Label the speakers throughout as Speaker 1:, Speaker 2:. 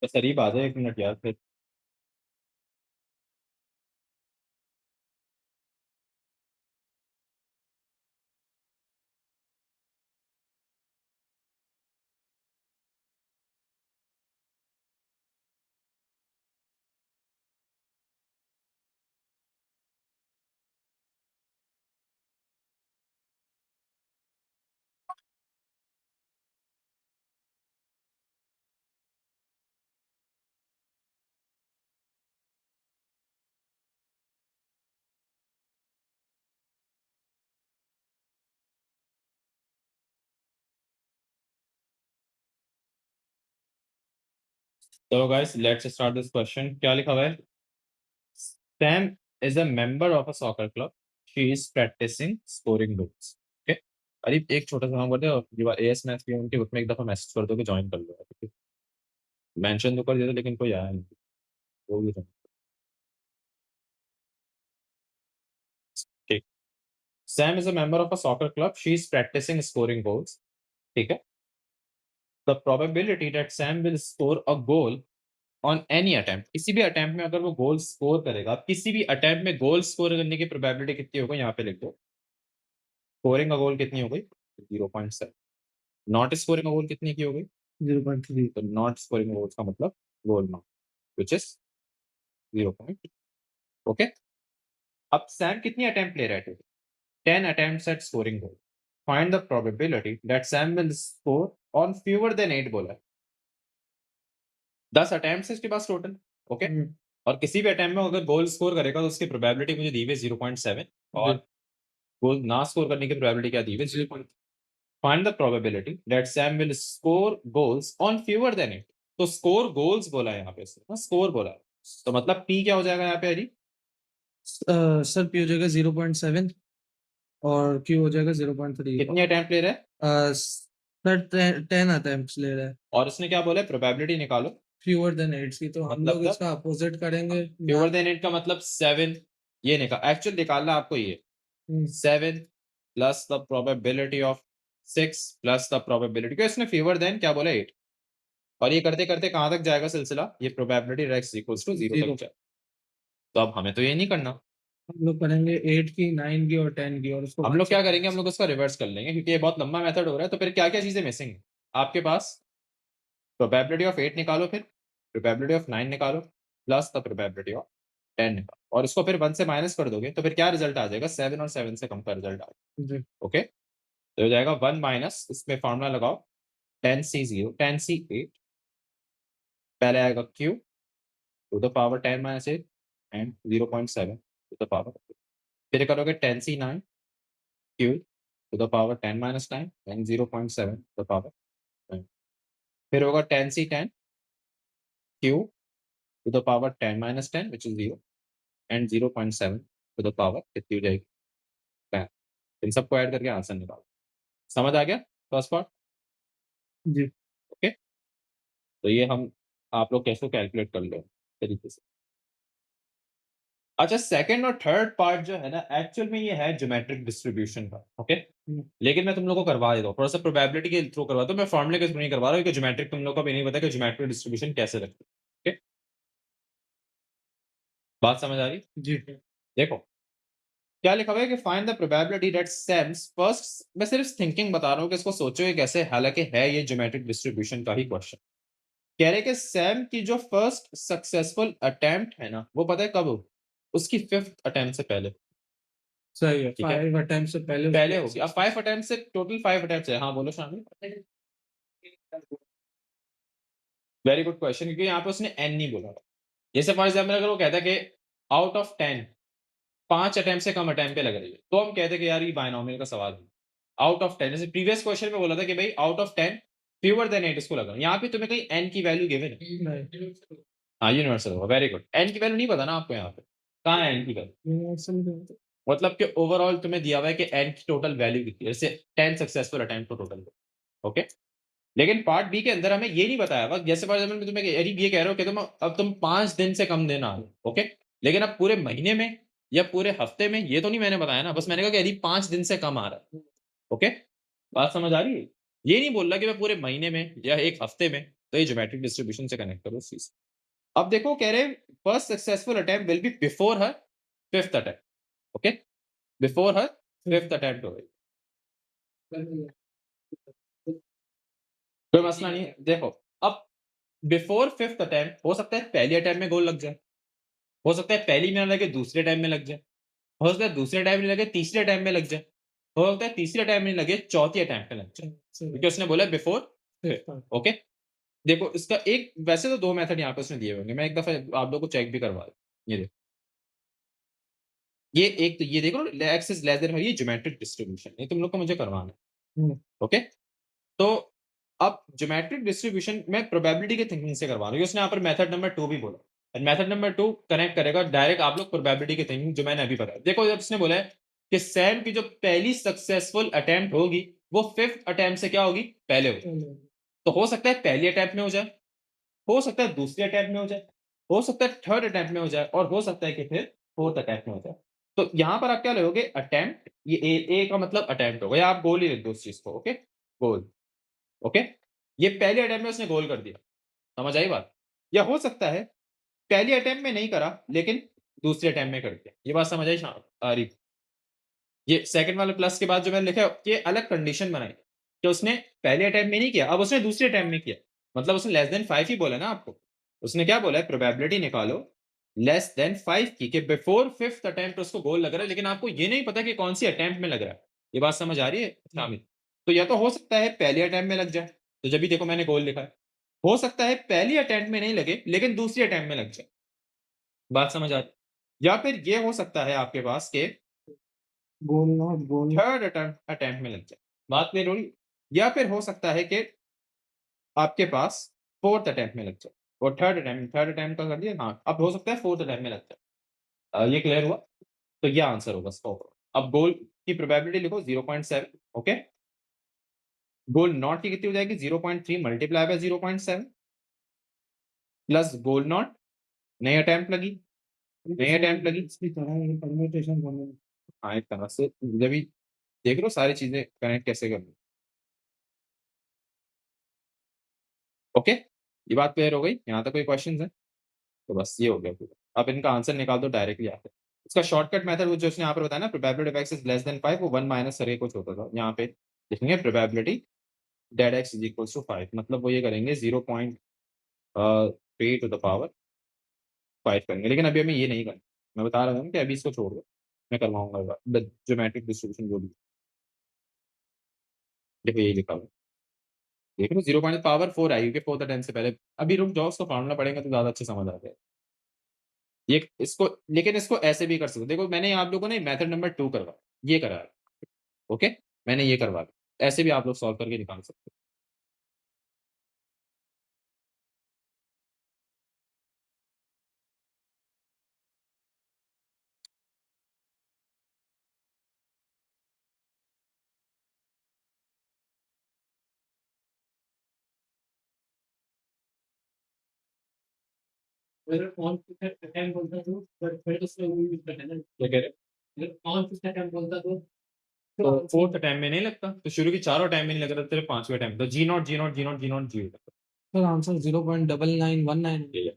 Speaker 1: बस करीब आ जाए 1 मिनट यार फिर। तो guys let's start this question. क्या लिखा हुआ है? Sam is a member of a soccer club. She is practicing scoring goals. Okay. अरे एक छोटा सा काम करते हैं, और ये बात एएस मैथ्स की उनके ग्रुप में एक दफा मैसेज कर दो कि ज्वाइन कर लो, ठीक है? मेंशन तो कर दिया था लेकिन कोई आया नहीं। वो भी था। ठीक। Sam is a member of a soccer club. She is practicing scoring goals. ठीक है। The probability that Sam will score a goal on any attempt, किसी भी अटेम्प्ट में अगर वो गोल स्कोर करेगा, किसी भी अटेम्प्ट में गोल स्कोर करने की प्रोबेबिलिटी कितनी होगी यहाँ पे लिख दो। स्कोरिंग का गोल कितनी हो गई? 0.7। नॉट स्कोरिंग का गोल कितनी की हो गई? 0.3। तो नॉट स्कोरिंग गोल का मतलब गोल नॉट, विच इज 0. ओके। अब सैम कितनी अटेम्प्ट ले रहे थे? 10 attempts at scoring goal. Find the probability that Sam will score on fewer than 8 बोला है। 10 अटेम्प्ट है इसके पास टोटल। ओके। और किसी भी अटेम्प्ट में अगर गोल स्कोर करेगा तो उसकी प्रोबेबिलिटी मुझे दी हुई है 0.7, और गोल ना स्कोर करने की प्रोबेबिलिटी क्या दी हुई है? 0. Find the probability that Sam will score goals on fewer than 8। तो स्कोर गोल्स बोला है यहाँ पे, स्कोर बोला है, तो मतलब पी क्या हो जाएगा यहाँ पे हरी?
Speaker 2: सर पी हो जाएगा 0.7 और क्यू हो जाएगा 0.3।
Speaker 1: कितनी अटेम्प्ट ले रहा है?
Speaker 2: सर 10 अटेम्प्ट्स ले रहा है
Speaker 1: और इसने क्या बोला है? प्रोबेबिलिटी निकालो।
Speaker 2: फ्यूअर देन 8 की, तो हम
Speaker 1: मतलब
Speaker 2: लोग इसका अपोजिट करेंगे।
Speaker 1: फ्यूअर देन 8 का मतलब 7। ये निकाल, एक्चुअल निकालना आपको ये 7 plus the probability of 6 plus the probability, क्योंकि इसने फ्यूअर देन क्या बोला? 8। और ये करते करते कहां तक जाएगा सिलसिला? ये प्रोबेबिलिटी रेक्स इक्वल्स टू 0 तक जाए। तो अब हमें तो ये नहीं करना।
Speaker 2: हम लोग करेंगे 8 की, 9 की और 10 की, और उसको
Speaker 1: हम लोग क्या करेंगे? हम लोग उसका रिवर्स कर लेंगे, क्योंकि ये बहुत लंबा मेथड हो रहा है। तो फिर क्या क्या चीजें मिसिंग है आपके पास? प्रोबेबिलिटी ऑफ 8 निकालो, फिर प्रोबेबिलिटी ऑफ 9 निकालो, प्लस द प्रोबेबिलिटी ऑफ 10 निकालो, और इसको फिर 1 से माइनस कर दोगे तो फिर क्या रिजल्ट आ जाएगा? 7 और 7 से कम का रिजल्ट आ जाएगा। ओके। तो हो जाएगा 1 माइनस, इसमें फॉर्मूला लगाओ, 10c 0, 10c 8, पहले आएगा q to the power 10 minus 8 and 0.7 to the power, फिर करोगे 10c 9 q to the power 10 minus 9 and 0.7 to the power 9, फिर होगा 10c 10 q to the power 10 minus 10 which is 0 and 0.7 to the power कितनी हो जाएगी? 10। इन सबको add करके answer निकालो। समझ आ गया फर्स्ट पार्ट?
Speaker 2: जी।
Speaker 1: ओके। तो ये हम आप लोग कैसे कैलकुलेट कर लो तरीके से। अच्छा, सेकंड और थर्ड पार्ट जो है ना, एक्चुअल में ये है ज्योमेट्रिक डिस्ट्रीब्यूशन का। ओके। लेकिन मैं तुम लोगों को करवा देता हूँ, थोड़ा सा प्रोबेबिलिटी के थ्रू करवाता हूँ, मैं फॉर्मूले के थ्रू नहीं करवा रहा हूँ, क्योंकि ज्योमेट्रिक तुम लोगों को भी नहीं पता कि ज्योमेट्रिक डिस्ट्रीब्यूशन कैसे रखते हैं। ओके, बात समझ आ रही?
Speaker 2: जी।
Speaker 1: देखो क्या लिखा हुआ है कि find the probability that Sam's first, मैं सिर्फ थिंकिंग बता रहा हूँ कि इसको सोचो ये कैसे, हालांकि है ये ज्योमेट्रिक डिस्ट्रीब्यूशन का ही क्वेश्चन। कह रहे कि सैम की जो फर्स्ट सक्सेसफुल अटेम्प्ट है ना, वो पता है कब हो? उसकी 5th अटेम्प्ट से पहले।
Speaker 2: सही है,
Speaker 1: ठीक है,
Speaker 2: 5 अटेम्प्ट से पहले
Speaker 1: पहले होगी। अब 5 अटेम्प्ट से टोटल 5 अटेम्प्ट है। हाँ बोलो शामिल। वेरी गुड क्वेश्चन, क्योंकि यहाँ पे उसने एन नहीं बोला था। जैसे फॉर एग्जाम्पल अगर वो कहता है कि आउट ऑफ 10 5 अटेम्प्ट से कम अटेम्प्ट पे लग रही है, तो हम कहते हैं कि यार ये बायनोमियल का सवाल है। आउट ऑफ 10, जैसे प्रीवियस क्वेश्चन में बोला था कि भाई आउट ऑफ 10 फ्यूअर देन 8 इसको लगा। यहाँ पे तुम्हें कहीं एन की वैल्यू गिवन है? हाँ यूनिवर्सल होगा। Very good. एन की वैल्यू नहीं पता ना आपको? यहाँ पे कहाँ है एन की वैल्यू? मतलब कि ओवरऑल तुम्हें दिया हुआ है कि एन की टोटल वैल्यू कितनी है, जैसे 10 सक्सेसफुल अटेम्प्ट को टोटल। ओके। लेकिन पार्ट बी के अंदर हमें ये नहीं बताया हुआ, जैसे फॉर एग्जाम्पल तुम्हें ये कह रहे हो कि तुम 5 दिन से कम देना। ओके। लेकिन अब पूरे महीने में या पूरे हफ्ते में, ये तो नहीं मैंने बताया ना, बस मैंने कहा कि यदि 5 दिन से कम आ रहा है। ओके, बात समझ आ रही है? ये नहीं बोल रहा कि मैं पूरे महीने में या एक हफ्ते में, तो ये ज्योमेट्रिक डिस्ट्रीब्यूशन से कनेक्ट करो उस चीज। अब देखो कह रहे first successful attempt will be before her fifth attempt, okay, before her fifth attempt होगी, कोई मसला नहीं है। देखो अब बिफोर फिफ्थ अटेम्प्ट हो सकता है पहली अटेम्प्ट में गोल लग जाए, हो सकता है पहली में ना लगे दूसरे टाइम में लग जाए, हो सकता है दूसरे टाइम में लगे तीसरे टाइम में लग जाए, हो सकता है तीसरे टाइम में लगे चौथी अटेम्प्ट में लग जाए, क्योंकि उसने बोला बिफोर, ओके। देखो इसका एक वैसे तो दो मेथड यहाँ पे उसने दिए होंगे, मैं एक दफा आप लोगों को चेक भी करवा दूं। ये देखो, ये एक तो ये देखो एक्स इज लेस देन, ये ज्योमेट्रिक डिस्ट्रीब्यूशन, ये तुम लोग को मुझे करवाना है, ओके। तो अब ज्योमेट्रिक डिस्ट्रीब्यूशन में प्रोबेबिलिटी की थिंकिंग से करवा रहा हूँ, उसने यहाँ पर मेथड नंबर 2 भी बोला, मेथड नंबर 2 कनेक्ट करेगा डायरेक्ट आप लोग प्रोबेबिलिटी की थिंकिंग, जो मैंने अभी बताया। देखो जब इसने बोला है कि सैम की जो पहली सक्सेसफुल अटेम्प्ट होगी वो फिफ्थ अटेम्प्ट से क्या होगी, पहले होगी। तो हो सकता है पहली अटेम्प्ट में हो जाए, हो सकता है दूसरे अटेम्प्ट में हो जाए, हो सकता है थर्ड अटेम्प्ट में हो जाए, और हो सकता है कि फिर फोर्थ अटेम्प्ट में हो जाए। तो यहाँ पर आप क्या लोगे, अटेम्प्ट, ये ए का मतलब अटेम्प्ट होगा, या आप गोल ही लिख दो उस चीज को, ओके, गोल, ओके। ये पहले अटेम्प्ट में उसने गोल कर दिया, समझ आई बात। या हो सकता है पहली अटेम्प्ट में नहीं करा लेकिन दूसरे अटेम्प्ट में कर दिया, ये बात समझ आई आरिफ। ये सेकंड वाले प्लस के बाद जो मैंने लिखा है, ये अलग कंडीशन बनाई कि उसने पहले अटेम्प्ट में नहीं किया, अब उसने दूसरे अटेम्प्ट में किया, मतलब उसने लेस देन 5 ही बोला ना आपको। उसने क्या बोला है, प्रोबेबिलिटी निकालो लेस देन 5 की, कि बिफोर फिफ्थ अटेम्प्ट उसको गोल लग रहा है, लेकिन आपको ये नहीं पता कि कौन सी अटेम्प्ट में लग रहा है। ये बात समझ आ रही है शामिल। तो या तो हो सकता है पहले अटेम्प्ट में लग जाए, तो जब भी देखो मैंने गोल लिखा है, हो सकता है पहली अटेम्प्ट में नहीं लगे लेकिन दूसरी अटेम्प्ट में लग जाए, बात समझ आ रही। या फिर ये हो सकता है आपके पास के गोल थर्ड अटेम्प्ट में लग जाए, बात क्लियर हो रही। या फिर हो सकता है कि आपके पास फोर्थ अटेम्प्ट में लग जाए, और थर्ड अटेम्प्ट का कर दिया, हाँ अब हो सकता है फोर्थ अटेम्प्ट में लग जाए। ये क्लियर हुआ, तो ये आंसर होगा इसका। अब गोल की प्रोबेबिलिटी लिखो 0.7, ओके। गोल नॉट की कितनी हो जाएगी, 0.3 multiply by 0.7 plus goal not, नई अटेम्प्ट लगी, नई अटेम्प्ट लगी, हाँ एक तरह से जब भी देख लो सारी चीजें कनेक्ट कैसे करनी, ओके। ये बात क्लियर हो गई, यहाँ तक कोई क्वेश्चन है? तो बस ये हो गया पूरा। अब इनका आंसर निकाल दो डायरेक्टली यहाँ पे। इसका शॉर्टकट मेथड जो उसने यहाँ पर बताया ना, probability of x is less than 5, वो 1 माइनस अरे कुछ होता था, यहाँ पे लिखेंगे probability that x is equal to 5, मतलब वो ये करेंगे 0.3 टू द पावर 5 करेंगे, लेकिन अभी हमें ये नहीं करना। मैं बता रहा हूँ कि अभी इसको छोड़ दो, मैं करवाऊंगा ज्योमेट्रिक डिस्ट्रीब्यूशन जो भी। देखो यही लिखा हुआ, देख लो 0.4 आई क्योंकि फोर्थ अटेम्प्ट से पहले। अभी रुक जाओ, उसको फार्मूला पढ़ेंगे तो ज्यादा अच्छे समझ आ जाएगा ये इसको। लेकिन इसको ऐसे भी कर सकते हो, देखो मैंने आप लोगों ने मेथड नंबर 2 करवा, ये करा है, ओके, मैंने ये करवा दिया। ऐसे भी आप लोग सॉल्व करके निकाल सकते हो। क्या कह रहे, तो फोर्थ अटेम्प्ट में नहीं लगता, तो शुरू की चारों टाइम में नहीं लग रहा, तेरे पांचवें टाइम तो G not G not G not G not G,
Speaker 2: sir answer 0.9919।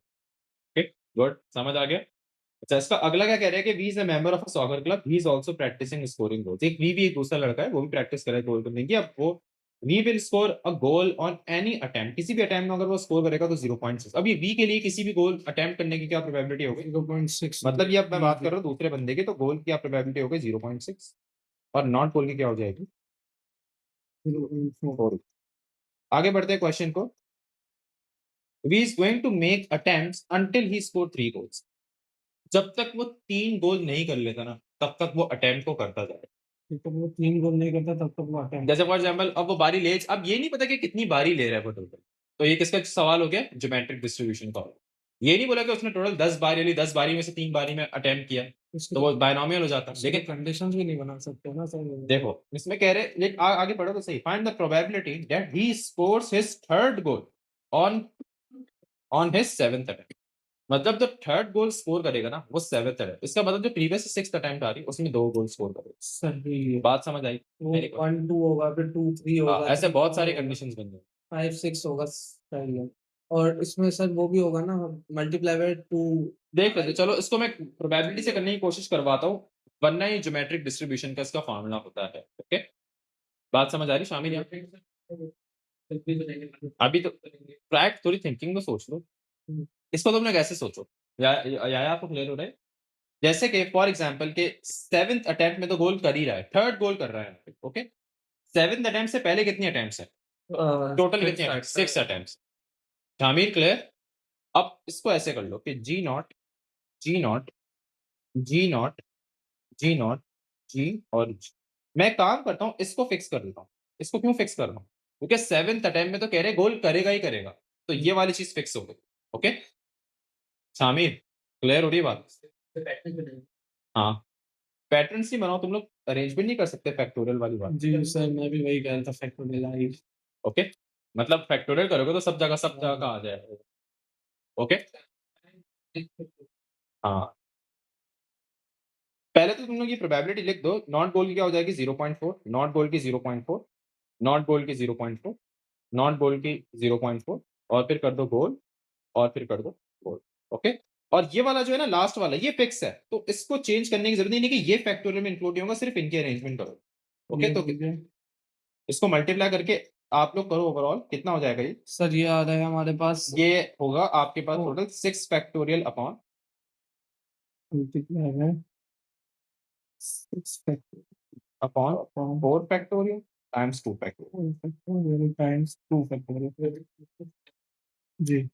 Speaker 1: ठीक, गुड, समझ आ गया। अच्छा इसका अगला क्या कह रहा है कि Vi is a member of a soccer club, he is also practicing scoring goals. एक वी भी एक दूसरा लड़का है, वो भी प्रैक्टिस कर रहा है गोल करने की। अब वो Vi will score a goal on any attempt, किसी भी अटेम्प्ट में अगर वो स्कोर करेगा तो 0.6। अब ये वी के लिए किसी भी गोल अटेम्प्ट करने की क्या प्रोबेबिलिटी होगी,
Speaker 2: 0.6,
Speaker 1: मतलब ये अब मैं बात कर रहा हूँ दूसरे बंदे की, तो गोल की क्या प्रोबेबिलिटी होगी 0.6, और नॉट गोल की क्या हो जाएगी 0.4। आगे बढ़ते हैं क्वेश्चन को। Vi is going to make attempts until he score 3 goals, जब तक वो 3 गोल नहीं कर लेता ना तब तक वो अटेम्प्ट को करता जाए।
Speaker 2: जब तक वो 3 गोल नहीं करता तब तक वो अटेम्प्ट।
Speaker 1: जैसे फॉर एग्जांपल अब वो बारी ले, अब ये नहीं पता कि कितनी बारी ले रहा है वो टोटल, तो ये किसका सवाल हो गया, ज्योमेट्रिक डिस्ट्रीब्यूशन का। ये नहीं बोला कि उसने टोटल 10 बारी ली, 10 बारी में से 3 बारी में अटेम्प्ट किया, तो वो बायनॉमियल हो जाता। लेकिन
Speaker 2: कंडीशंस भी नहीं बना सकते ना सर।
Speaker 1: देखो इसमें कह रहे, लेकिन आगे बढ़ो तो सही, find the probability that he scores his third goal on on his seventh attempt, मतलब जो थर्ड गोल स्कोर करेगा ना वो सेवेंथ अटेम्प्ट, इसका मतलब जो प्रीवियस सिक्स्थ अटेम्प्ट आ रही है उसमें 2 गोल स्कोर करेगा।
Speaker 2: सही है।
Speaker 1: बात समझ आई, Very good।
Speaker 2: 1 2 होगा, फिर 2 3 होगा,
Speaker 1: ऐसे बहुत सारे कंडीशंस बन गए।
Speaker 2: 5 6 होगा। सही है। और इसमें सर वो भी होगा ना, मल्टीप्लाई बाय 2।
Speaker 1: देख लेते, चलो इसको मैं प्रोबेबिलिटी से करने की कोशिश करवाता हूँ, वरना ये ज्योमेट्रिक डिस्ट्रीब्यूशन का इसका फॉर्मूला होता है। ओके, बात समझ आ रही शामिल यहाँ पे? अभी तो ट्रैक थोड़ी थिंकिंग में सोच लो, इसको तुमने कैसे सोचो, या आपको क्लियर हो रहा है? जैसे कि फॉर एग्जांपल के 7th अटेम्प्ट में तो गोल कर ही रहा है, थर्ड गोल कर रहा है। ओके, 7th अटेम्प्ट से पहले कितनी अटेम्प्ट्स है टोटल? कितनी अटेम्प्ट? 6 अटेम्प्ट्स। शामिर क्लियर? अब इसको ऐसे कर लो कि G not, G not, G not, G not, G और जी। मैं काम करता हूँ, इसको फिक्स कर देता हूँ। इसको क्यों फिक्स कर रहा हूँ? क्योंकि 7th अटेम्प्ट में तो कह रहे गोल करेगा ही करेगा, तो ये वाली चीज फिक्स हो गई। ओके शामिर, क्लियर हो रही है बात? हाँ, पैटर्न्स नहीं बनाओ तुम लोग, अरेंजमेंट नहीं कर सकते फैक्टोरियल वाली बात।
Speaker 2: जी सर, मैं भी वही कह रहा था, फैक्टोरियल आई।
Speaker 1: ओके, मतलब फैक्टोरियल करोगे तो सब जगह का आ जाएगा। ओके, हाँ, पहले तो तुम लोग ये प्रोबेबिलिटी लिख दो, नॉट गोल की क्या हो जाएगी 0.4, नॉट गोल की 0.4, नॉट गोल की 0.4, नॉट गोल की 0.4, और फिर कर दो गोल, और फिर कर दो गोल। ओके, और ये वाला जो है ना लास्ट वाला, ये फिक्स है, तो इसको चेंज करने की जरूरत नहीं कि ये फैक्टोरियल में इंक्लूड नहीं होगा, सिर्फ इनके अरेंजमेंट करो। ओके, तो इसको मल्टीप्लाई करके आप लोग करो, ओवरऑल कितना हो जाएगा ये?
Speaker 2: सर ये आ रहा है हमारे पास,
Speaker 1: ये होगा आपके पास टोटल 6 फैक्टोरियल अपॉन
Speaker 2: मल्टीप्लाई है 6
Speaker 1: upon 4 factorial times 2 factorial.
Speaker 2: Factorial times 2 factorial. जी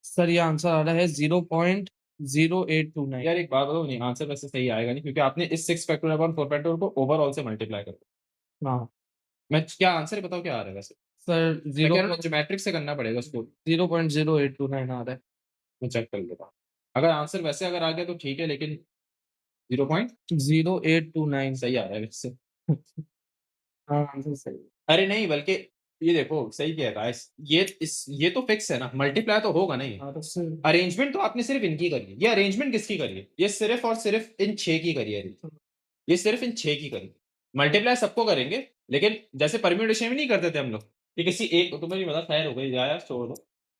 Speaker 2: सर, ये आंसर आ रहा है 0.0829।
Speaker 1: यार एक बात बताओ, नहीं आंसर वैसे सही आएगा नहीं, क्योंकि आपने इस 6 फैक्टोरियल अपॉन 4 फैक्टोरियल को ओवरऑल से मल्टीप्लाई कर दिया।
Speaker 2: हाँ
Speaker 1: मैं क्या आंसर बताओ क्या आ रहा है वैसे?
Speaker 2: सर,
Speaker 1: मैं कह रहा हूँ ज्योमेट्रिक से करना पड़ेगा उसको।
Speaker 2: 0.0829 आ रहा है।
Speaker 1: मैं चेक कर लेता हूँ, अगर आंसर वैसे अगर आ गया तो ठीक है, लेकिन 0.
Speaker 2: 0829।
Speaker 1: सही आ रहा है वैसे।
Speaker 2: हाँ आंसर सही है।
Speaker 1: अरे नहीं, बल्कि ये देखो सही कह रहा है, ये तो फिक्स है ना, मल्टीप्लाई तो होगा नहीं।
Speaker 2: हाँ तो सर,
Speaker 1: अरेंजमेंट तो आपने सिर्फ इनकी करी है, ये अरेंजमेंट किसकी करी है? ये सिर्फ और सिर्फ इन 6 की करी है, ये सिर्फ इन 6 की करी है। मल्टीप्लाई सबको करेंगे, लेकिन जैसे परम्यूटेशन में नहीं करते थे हम लोग कि किसी एक, तुम्हें नहीं पता, खैर हो गई यार, छोड़ दो,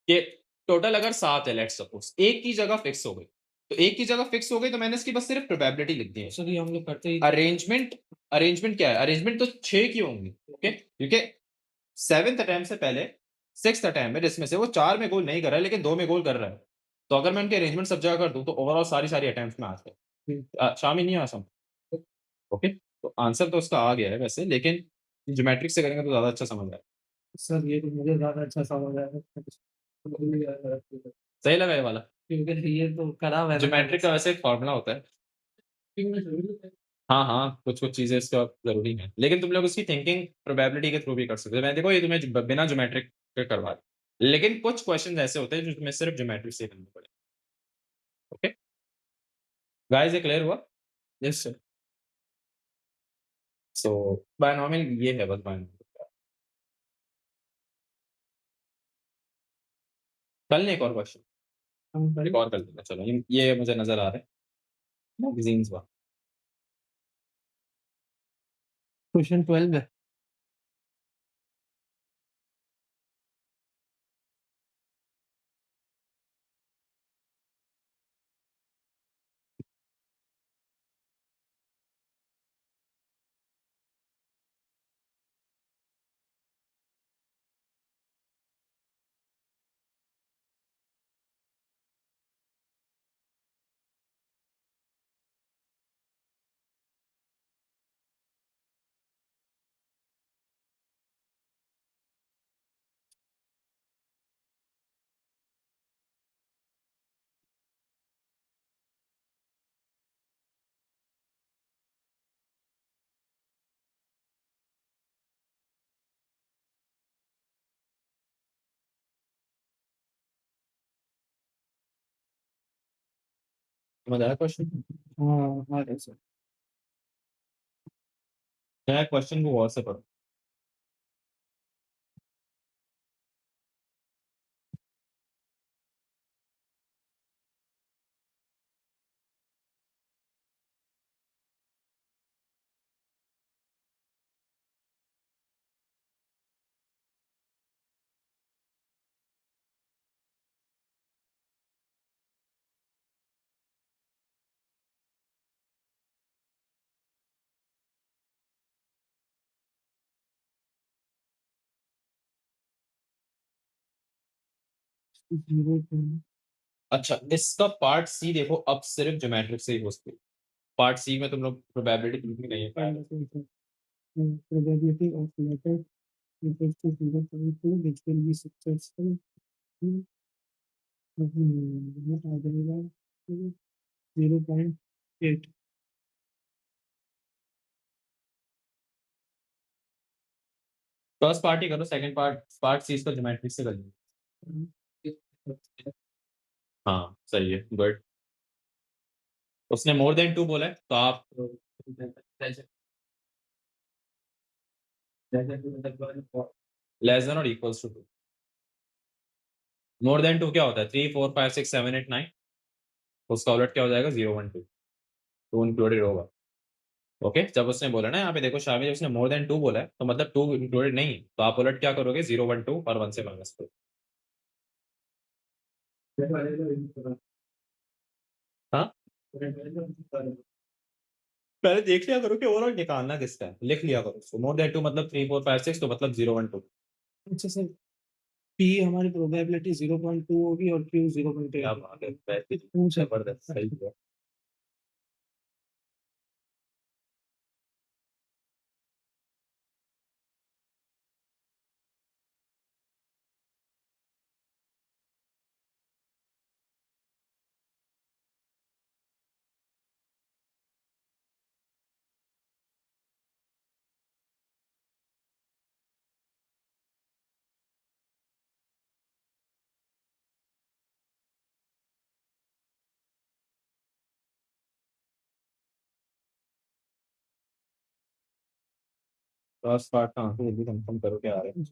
Speaker 1: कि टोटल अगर 7 है, लेट्स सपोज एक की जगह फिक्स हो गई, तो एक की जगह फिक्स हो गई तो मैंने इसकी बस सिर्फ प्रोबेबिलिटी लिख दी है।
Speaker 2: सर ये हम लोग करते ही
Speaker 1: अरेंजमेंट, अरेंजमेंट क्या है? अरेंजमेंट तो 6 की होंगी। ओके, क्योंकि 7th अटेम्प्ट से पहले 6th अटेम्प्ट में, जिसमें से वो 4 में गोल नहीं कर रहा है लेकिन 2 में गोल कर रहा है, तो अगर मैं उनके अरेंजमेंट सब जगह कर दूं तो ओवरऑल सारी सारी अटेम्प्ट्स में आ जाए, शामिल नहीं आ सकता। ओके, तो आंसर तो उसका आ गया है वैसे, लेकिन ज्योमेट्रिक से करेंगे तो ज्यादा अच्छा समझ आएगा।
Speaker 2: सर, ये तो मुझे ज्यादा अच्छा समझ आया है।
Speaker 1: सही लगा ये वाला?
Speaker 2: क्योंकि ये तो करा मैंने
Speaker 1: ज्योमेट्रिक का वैसे एक फॉर्मूला होता है। हाँ हाँ, कुछ कुछ चीजें इसका जरूरी है, लेकिन तुम लोग उसकी थिंकिंग प्रोबेबिलिटी के थ्रू भी कर सकते हो। मैं देखो ये तुम्हें बिना ज्योमेट्रिक के करवा दूं, लेकिन कुछ क्वेश्चन ऐसे होते हैं जो तुम्हें सिर्फ ज्योमेट्रिक से करने पड़े। ओके गाइस, ये क्लियर हुआ?
Speaker 2: Yes sir.
Speaker 1: सो बायनॉमियल ये है बस, बायनॉमियल। कल नहीं, एक और क्वेश्चन एक और कर लेते हैं, चलो ये मुझे नजर आ रहा है मैगजीन्स वाला।
Speaker 2: क्वेश्चन 12 है।
Speaker 1: समझ आया क्वेश्चन?
Speaker 2: हाँ हाँ सर।
Speaker 1: क्या क्वेश्चन को और से पढ़ो।
Speaker 2: 0
Speaker 1: अच्छा, इसका पार्ट सी देखो, अब सिर्फ ज्योमेट्रिक से ही हो सकती है। पार्ट सी में तुम लोग प्रोबेबिलिटी नहीं है।
Speaker 2: probability of letter equals to 0.2 which will be successful. What are the 0.8.
Speaker 1: First part ही करो, सेकंड पार्ट सी इसका ज्योमेट्रिक से कर लो। हाँ सही है, गुड। उसने मोर देन 2 बोला है, तो आप लेस देन और इक्वल्स टू 2। मोर देन 2 क्या होता है? 3 4 5 6 7 8 9। उसका उलट क्या हो जाएगा? 0 1 2। 2 इंक्लूडेड होगा। ओके, जब उसने बोला ना यहाँ पे देखो शामी, जब उसने मोर देन 2 बोला है तो मतलब 2 इंक्लूडेड नहीं है, तो आप उलट क्या करोगे? 0 1 2 और 1 से माइनस करो। हाँ, पहले देख लिया करो कि ओवरऑल निकालना किसका है, लिख लिया करो उसको। मोर देन 2 मतलब 3 4 5 6, तो मतलब 0 1 2।
Speaker 2: अच्छा सर, P हमारी प्रोबेबिलिटी 0.2 होगी और Q 0.8।
Speaker 1: क्या बात है, वैसे ही
Speaker 2: पूछा
Speaker 1: जबरदस्त, सही है। फर्स्ट पार्ट कहाँ से, जल्दी कंफर्म करो क्या आ रहा है।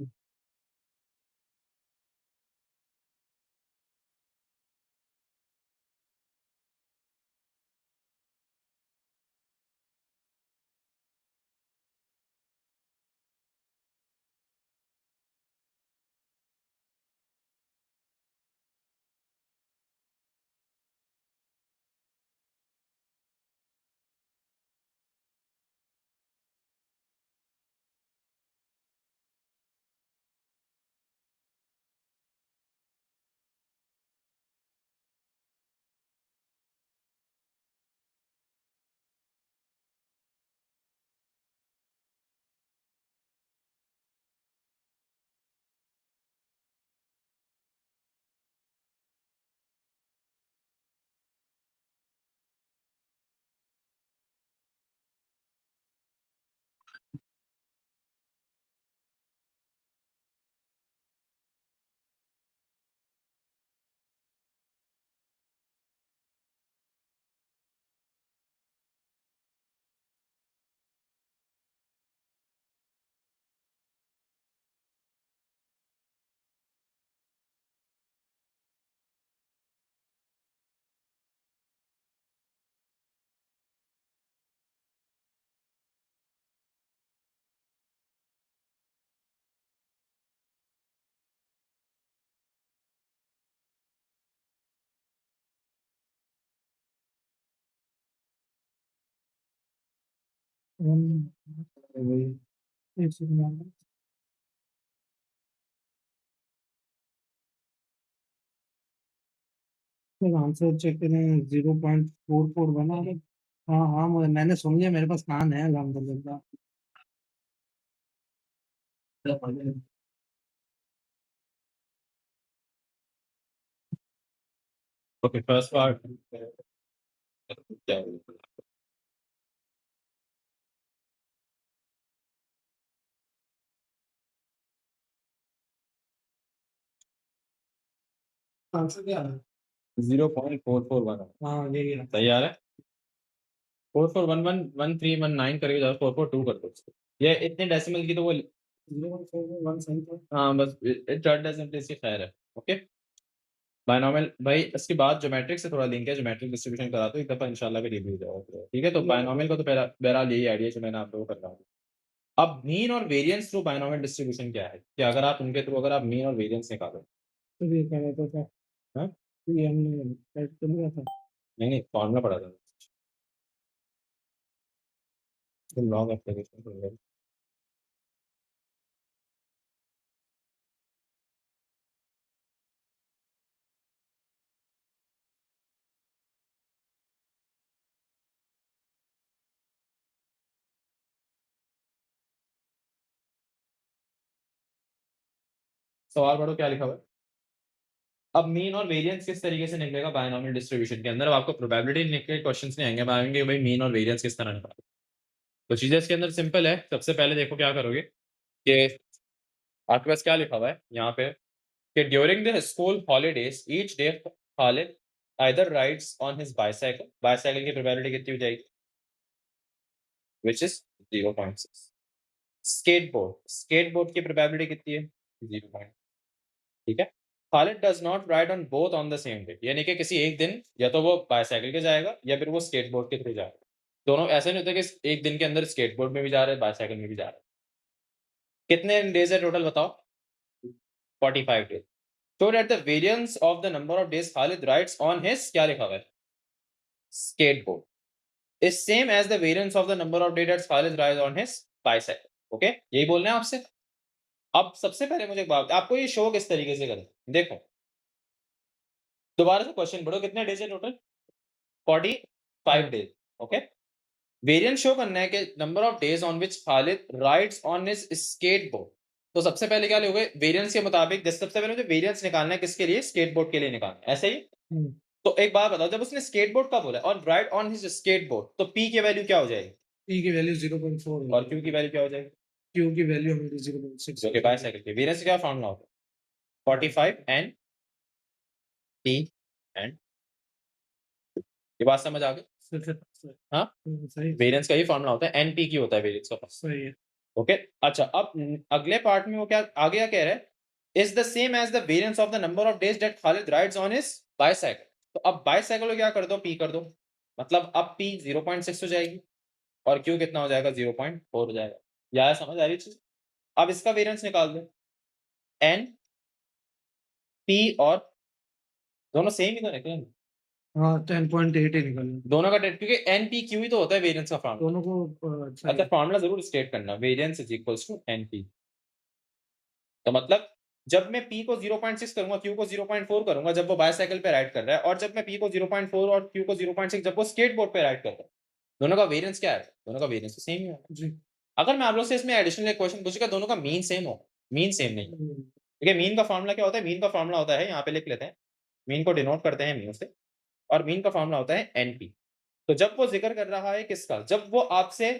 Speaker 2: सर आंसर चेक करें, 0.44 बना है। हाँ हाँ, मैंने सुन लिया, मेरे पास कान है अल्हम्दुलिल्लाह।
Speaker 1: ओके, फर्स्ट पार्ट क्या है?
Speaker 2: आंसर क्या है?
Speaker 1: 0.441।
Speaker 2: हाँ यही है।
Speaker 1: सही आ रहा है। 44111319 करके जाओ, 442 कर दो उसको। ये इतने डेसिमल की तो वो,
Speaker 2: 0.1 सही था।
Speaker 1: हाँ बस थर्ड डेसिमल इसकी खैर है। ओके, बायनॉमियल भाई, इसके बाद ज्योमेट्रिक से थोड़ा लिंक है, ज्योमेट्रिक डिस्ट्रीब्यूशन करा दो एक दफा, इंशाल्लाह भी रिव्यू जाओ। ठीक है, तो बायनॉमियल को तो पहला बहरहाल यही आइडिया जो मैंने आप लोगों को करना है। अब मीन और वेरिएंस थ्रू बायनॉमियल डिस्ट्रीब्यूशन क्या है, कि अगर आप उनके थ्रू अगर आप मीन और वेरिएंस निकालो।
Speaker 2: तो ये कह रहा था सर,
Speaker 1: हाँ,
Speaker 2: ये हमने टाइप कर लिया था।
Speaker 1: नहीं नहीं, फॉर्मूला पढ़ा था लॉग एप्लीकेशन। सवाल पढ़ो क्या लिखा हुआ है। अब मीन और वेरिएंस किस तरीके से निकलेगा बायनॉमियल डिस्ट्रीब्यूशन के अंदर। अब आपको प्रोबेबिलिटी निकले क्वेश्चंस नहीं आएंगे, अब आएंगे भाई मीन और वेरिएंस किस तरह निकालें। तो चीजें इसके अंदर सिंपल है। सबसे पहले देखो क्या करोगे कि आपके पास क्या लिखा हुआ है यहाँ पे कि during the school holidays each day Khalid either rides on his bicycle. Bicycle की प्रोबेबिलिटी कितनी हो जाएगी, व्हिच इज 0.6। स्केटबोर्ड, स्केटबोर्ड की प्रोबेबिलिटी कितनी है, 0। ठीक है। Khalid does not ride on both on the same day, यानी कि किसी एक दिन या तो वो बाइसाइकिल के जाएगा या फिर वो स्केटबोर्ड के थ्रू जाएगा। दोनों ऐसे नहीं होता कि एक दिन के अंदर स्केटबोर्ड में भी जा रहे हैं बाइसाइकिल में भी जा रहे हैं। कितने डेज है टोटल बताओ, 45 days. So that the variance of the number of days Khalid rides on his क्या लिखा हुआ है, skateboard is same as the variance of the number of days that Khalid rides on his bicycle. Okay, यही बोलना है आपसे। अब सबसे पहले मुझे एक बात, आपको ये शो किस तरीके से करें, देखो दोबारा से क्वेश्चन पढ़ो, कितने डेज है total, 45 days. Okay, variance show करना है कि number of days on which Khalid rides on his skateboard. तो सबसे पहले क्या लोगे, वेरिएंस के मुताबिक जैसे सबसे पहले मुझे वेरिएंस निकालना है किसके लिए, स्केटबोर्ड के लिए निकालना है, ऐसे ही। तो एक बात बताओ, जब उसने स्केटबोर्ड का बोला और राइड ऑन हिज स्केटबोर्ड, तो पी की वैल्यू क्या हो जाएगी,
Speaker 2: पी की वैल्यू 0.4
Speaker 1: और क्यू की वैल्यू क्या हो जाएगी,
Speaker 2: क्यू की वैल्यू हमारी 0.6
Speaker 1: जो कि बाइसाइकिल की वेरिएंस क्या फॉर्मूला होता है, 45 एन पी एंड। ये बात समझ आ गई। हाँ,
Speaker 2: सही
Speaker 1: वेरिएंस का ही फॉर्मूला होता है, एन पी की होता है वेरिएंस का।
Speaker 2: सही है।
Speaker 1: ओके अच्छा, अब अगले पार्ट में वो क्या आगे क्या कह रहा है, is the same as the variance of the number of days that Khalid rides on his bicycle. तो अब बाइसाइकिल को क्या कर दो, पी कर दो, मतलब अब पी 0.6 हो जाएगी और क्यू कितना हो जाएगा, 0.4 हो जाएगा। यार समझ आ रही चीज। अब इसका वेरिएंस निकाल दो, एन पी और दोनों सेम ही तो निकलेंगे,
Speaker 2: हाँ 10.8 ही निकल
Speaker 1: दोनों का डेट, क्योंकि एन पी क्यू ही तो होता है वेरिएंस का फॉर्मूला।
Speaker 2: दोनों को
Speaker 1: अच्छा फॉर्मूला जरूर स्टेट करना, variance is equals to n p. तो मतलब जब मैं P को 0.6 करूंगा, Q को 0.4 करूंगा जब वो बाइसाइकिल पे राइड कर रहा है, और जब मैं P को 0.4 और Q को 0.6 जब वो स्केटबोर्ड पे राइड कर रहा है, दोनों का वेरिएंस क्या है, दोनों का वेरिएंस तो सेम ही होगा जी। अगर मैं आप लोग से इसमें एडिशनल एक क्वेश्चन पूछूंगा दोनों का मीन सेम हो, मीन सेम नहीं, ठीक है। मीन का फॉर्मूला क्या होता है, मीन का फॉर्मूला होता है, यहाँ पे लिख लेते हैं, मीन को डिनोट करते हैं म्यू से, और मीन का फॉर्मूला होता है एनपी। तो जब वो जिक्र कर रहा है किसका, जब वो आपसे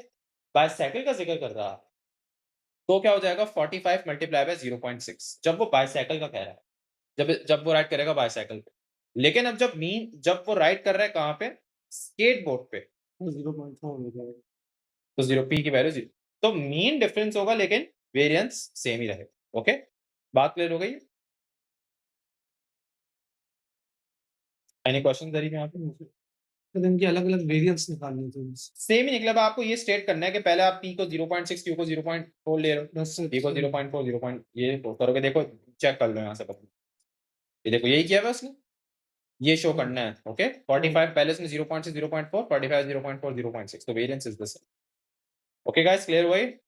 Speaker 1: बाइसाइकिल का जिक्र कर रहा है, तो क्या हो जाएगा 45 मल्टीप्लाई बाय 0.6, जब वो बाइसाइकिल का कह रहा है, जब जब वो राइड करेगा बाइसाइकिल पे। लेकिन अब जब वो राइड कर रहा है कहाँ पे, स्केटबोर्ड पे,
Speaker 2: 0.4 हो जाएगा।
Speaker 1: तो 0 पी की वैल्यू 0। तो मीन डिफरेंस होगा लेकिन वेरिएंस सेम ही रहेगा। ओके, बात क्लियर हो गई। एनी क्वेश्चन जरिए यहाँ पे,
Speaker 2: तो इनकी अलग-अलग वेरिएंस निकालनी थी।
Speaker 1: सेम ही निकला। अब आपको ये स्टेट करना है कि पहले आप पी को 0.6 क्यू को 0.4 ले रहे हो,
Speaker 2: बस
Speaker 1: पी को 0.4 0. ये करोगे, देखो चेक कर लो यहाँ से पता, ये देखो यही किया है उसने, ये शो करना है। ओके 45 पहले इसने 0.6 0.4, 45 0.4 0.6, तो variance is the same. Okay guys, clear हुआ ये।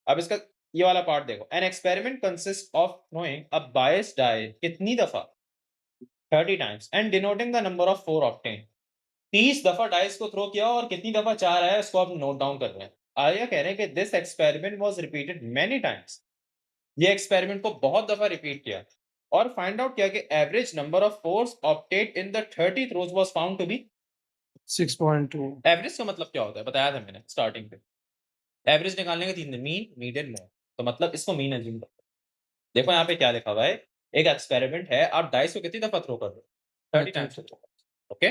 Speaker 1: अब इसका ये वाला पार्ट देखो, an experiment consist of throwing a biased die कितनी दफा, 30 times, and denoting the number of 4 obtain. 30 दफा डाइस को थ्रो किया और कितनी दफा 4 आया इसको आप नोट डाउन कर रहे हैं। आर्या कह रहे हैं कि this experiment was repeated many times, ये एक्सपेरिमेंट को बहुत दफा रिपीट किया और फाइंड आउट किया कि average number of fours obtained in the 30 throws was found to be
Speaker 2: 6.2।
Speaker 1: Average का मतलब क्या होता है बताया था मैंने स्टार्टिंग पे, एवरेज निकालने के 3 मीन मीडियन मोड। तो मतलब इसको मीन अज्यूम करो। देखो यहाँ पे क्या लिखा हुआ है, एक एक्सपेरिमेंट है, आप डाइस को कितनी दफा थ्रो कर रहे हो, 30 टाइम्स थ्रो। ओके,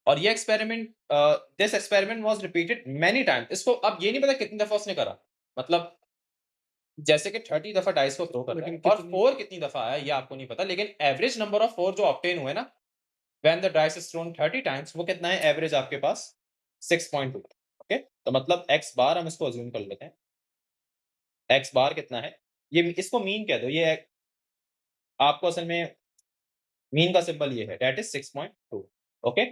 Speaker 1: और ये experiment, this experiment was repeated many times. इसको अब ये नहीं पता कितनी दफा उसने करा, मतलब जैसे कि 30 दफा डाइस को थ्रो कर रहा है और 4 कितनी दफा आया ये आपको नहीं पता, लेकिन एवरेज नंबर ऑफ 4 जो ऑब्टेन हुए ना when the dice is throne 30 times, वो कितना है एवरेज आपके पास 6.2। ओके, तो मतलब x बार हम इसको अज्यूम कर लेते हैं, x बार कितना है, ये इसको मीन कह दो, ये आपको असल में मीन का सिंबल ये है, दैट इज 6.2। ओके,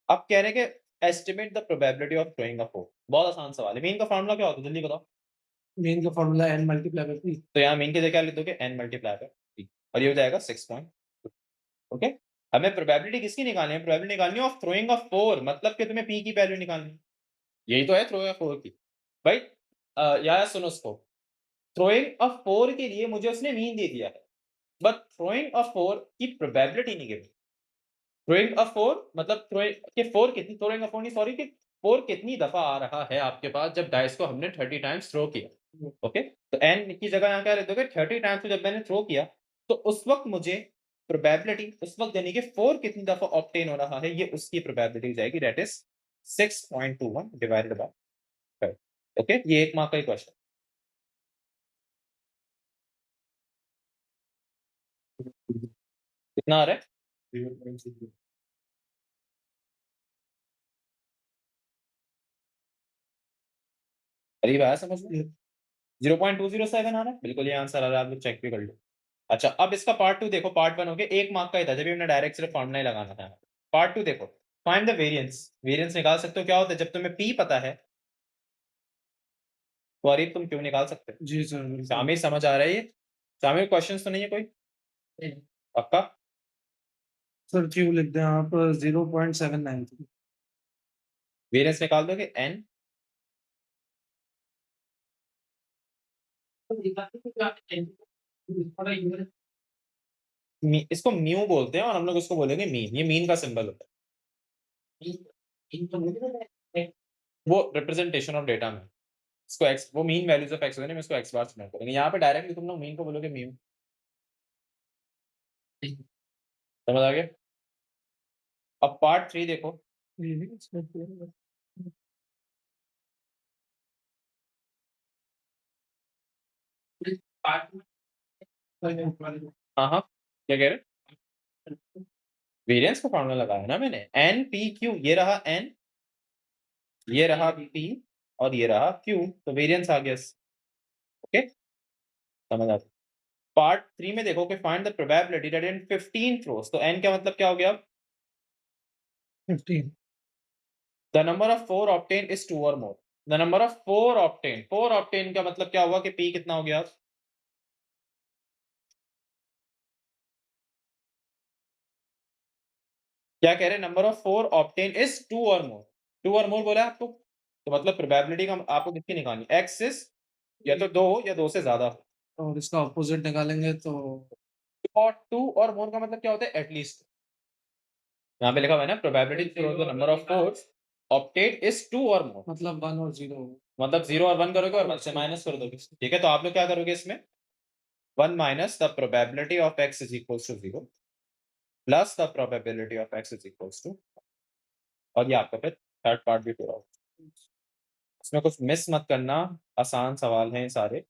Speaker 1: अब कह रहे हैं कि estimate the probability of throwing अ 4। बहुत आसान सवाल है। मीन का फार्मूला क्या होता है जल्दी बताओ।
Speaker 2: मीन का formula n multiply by p।
Speaker 1: तो यहाँ मीन की जगह क्या लिख दोगे, n मल्टीप्लाई बाय p, और ये हो जाएगा 6.2। ओके, हमें प्रोबेबिलिटी किसकी निकालनी है, प्रोबेबिलिटी निकालनी है ऑफ थ्रोइंग अ 4, मतलब कि तुम्हें p की वैल्यू निकालनी है, यही तो है थ्रोइंग अ 4 की। भाई यार सुनो, उसको थ्रोइंग अ 4 के लिए मुझे उसने मीन दे दिया है, बट थ्रोइंग अ 4 की प्रोबेबिलिटी नहीं गिवन। थ्रोइंग अ 4 मतलब थ्रोइंग अ 4 नहीं, सॉरी, कि 4 कितनी दफा आ रहा है आपके पास जब डाइस को हमने 30 टाइम्स थ्रो किया। ओके, तो n की जगह यहाँ क्या लिख दोगे, 30 टाइम्स को जब मैंने थ्रो किया तो उस वक्त मुझे प्रोबेबिलिटी उस वक्त यानी कि 4 कितनी दफा ऑब्टेन हो रहा है, ये उसकी प्रोबेबिलिटी हो जाएगी, that is 6.21 divided by 5। Okay, ये 1 मार्क का ही क्वेश्चन। कितना आ रहा है? करीब आया समझ में? 0.207 आ रहा है, बिल्कुल ये आंसर आ रहा है, आप लोग चेक भी कर लो। अच्छा, अब इसका पार्ट 2 देखो, पार्ट 1 हो गया, 1 मार्क का ही था, जब भी हमने डायरेक्ट सिर्फ फॉर्मूला ही लगाना था। पार्ट 2 देखो, फाइंड द वेरिएंस। वेरिएंस निकाल सकते हो, क्या होता है जब तुम्हें p पता है तो अरीब तुम क्यों निकाल सकते हो।
Speaker 2: जी सर, बिल्कुल।
Speaker 1: शामिर समझ आ रहा है ये? शामिर क्वेश्चंस तो नहीं है कोई? पक्का?
Speaker 2: सर क्यू लिख दें आप 0.793।
Speaker 1: वेरिएंस निकाल दोगे n, इसको म्यू बोलते हैं और हम लोग इसको बोलेंगे मीन, ये मीन का सिंबल होता है, वो रिप्रेजेंटेशन ऑफ डेटा में। इसको x, वो मीन वैल्यूज ऑफ x होते हैं, इसको x बार से करेंगे। यहाँ पे डायरेक्टली तुम लोग मीन को बोलोगे म्यू। समझ आ गया? अब पार्ट 3 देखो, हाँ, हाँ, क्या कह रहे? वेरिएंस का फॉर्मूला लगाया ना मैंने, एन पी क्यू, ये रहा एन, ये रहा पी और ये रहा क्यू, तो वेरिएंस आ गया। ओके, समझ आता। पार्ट 3 में देखो कि find the probability that in 15 throws, तो एन का मतलब क्या हो गया?
Speaker 2: 15।
Speaker 1: The number of 4 obtain is 2 और more. The number of 4 obtain, 4 obtain का मतलब क्या हुआ कि पी कितना हो गया? क्या कह रहे हैं? नंबर ऑफ 4 ऑब्टेन इज 2 और मोर। 2 और मोर बोला आपको, तो मतलब प्रोबेबिलिटी का आपको कितनी निकालनी? एक्स इज या तो 2 या 2 से ज्यादा।
Speaker 2: और इसका ऑपोजिट निकालेंगे तो
Speaker 1: और 2 और मोर का मतलब क्या होता है? एटलीस्ट। यहाँ पे लिखा हुआ है ना, probability the number of force obtain is 2 और मोर,
Speaker 2: मतलब 1 और 0।
Speaker 1: मतलब 0 और 1 करोगे और 1 से माइनस कर दोगे। ठीक है, तो आप लोग क्या करोगे इसमें? 1 minus the probability of x is equals to 0 plus the probability of x is equals to, और ये आपका फिर थर्ड पार्ट भी पूरा हो। इसमें कुछ मिस मत करना, आसान सवाल हैं ये सारे।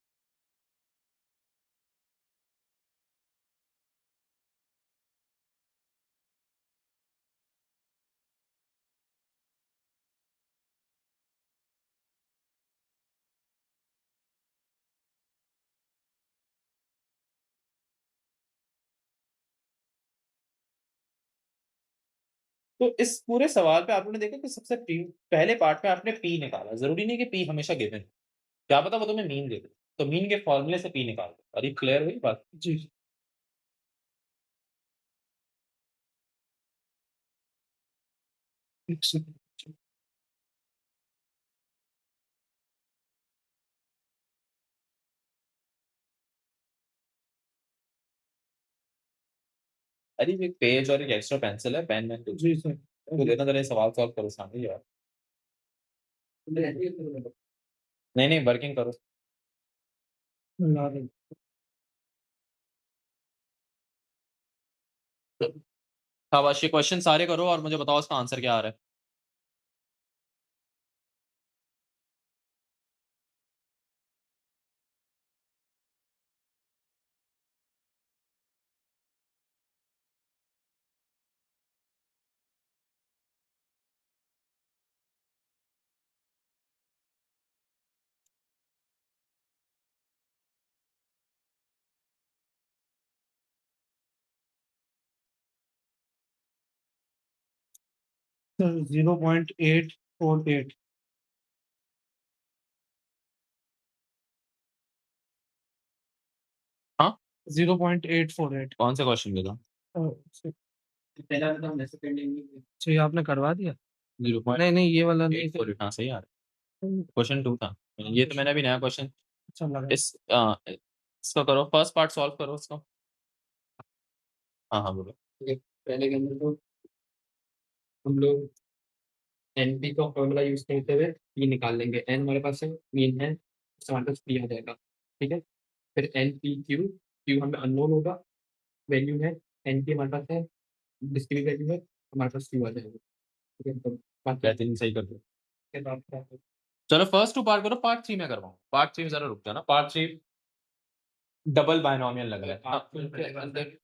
Speaker 1: तो इस पूरे सवाल पे आपने देखा कि सबसे पहले पार्ट में आपने p निकाला, जरूरी नहीं कि p हमेशा गिवन, क्या पता वो तुम्हें मीन दे दे, तो मीन के फॉर्मूले से p निकाल दो। अरे क्लियर हुई बात?
Speaker 2: जी। 1 सेकंड।
Speaker 1: अरे एक पेज और एक एक्स्ट्रा पेंसिल है, पेन में कुछ
Speaker 2: जी सर।
Speaker 1: तो देना, जरा ये सवाल सॉल्व करो सामने यार। नहीं, नहीं, वर्किंग करो।
Speaker 2: ला रहे।
Speaker 1: शाबाश, ये क्वेश्चन सारे करो और मुझे बताओ इसका आंसर क्या आ रहा है।
Speaker 2: सर 0.848।
Speaker 1: हाँ,
Speaker 2: 0.848।
Speaker 1: कौन सा क्वेश्चन देगा?
Speaker 2: चाहिए आपने करवा दिया?
Speaker 1: 0.8
Speaker 2: नहीं नहीं, ये वाला नहीं।
Speaker 1: हाँ, सही आ रहा है। क्वेश्चन 2 था, ये तो मैंने अभी नया क्वेश्चन
Speaker 2: अच्छा लगा।
Speaker 1: इसका करो, फर्स्ट पार्ट सॉल्व करो उसका। हाँ बोलो।
Speaker 3: पहले के अंदर तो हम लोग एनपी का फॉर्मूला यूज करते हुए पी निकाल लेंगे। एन हमारे पास है, मीन है, उससे हमारे पास पी आ जाएगा। ठीक है, फिर एन पी क्यू, क्यू हमें अननोन होगा, वैल्यू है, एन पी हमारे पास है, डिस्क्रीट वैल्यू है, हमारे पास क्यू आ जाएगा। ठीक है, तो बाकी
Speaker 1: बेहतरीन, सही कर दो।
Speaker 3: के बाद क्या है?
Speaker 1: चलो फर्स्ट 2 पार्ट करो, पार्ट 3 में करवाऊँ। पार्ट 3 में ज़रा रुक जाना, पार्ट 3 डबल बायनोमियल लग रहा है। हाँ,
Speaker 3: के अंदर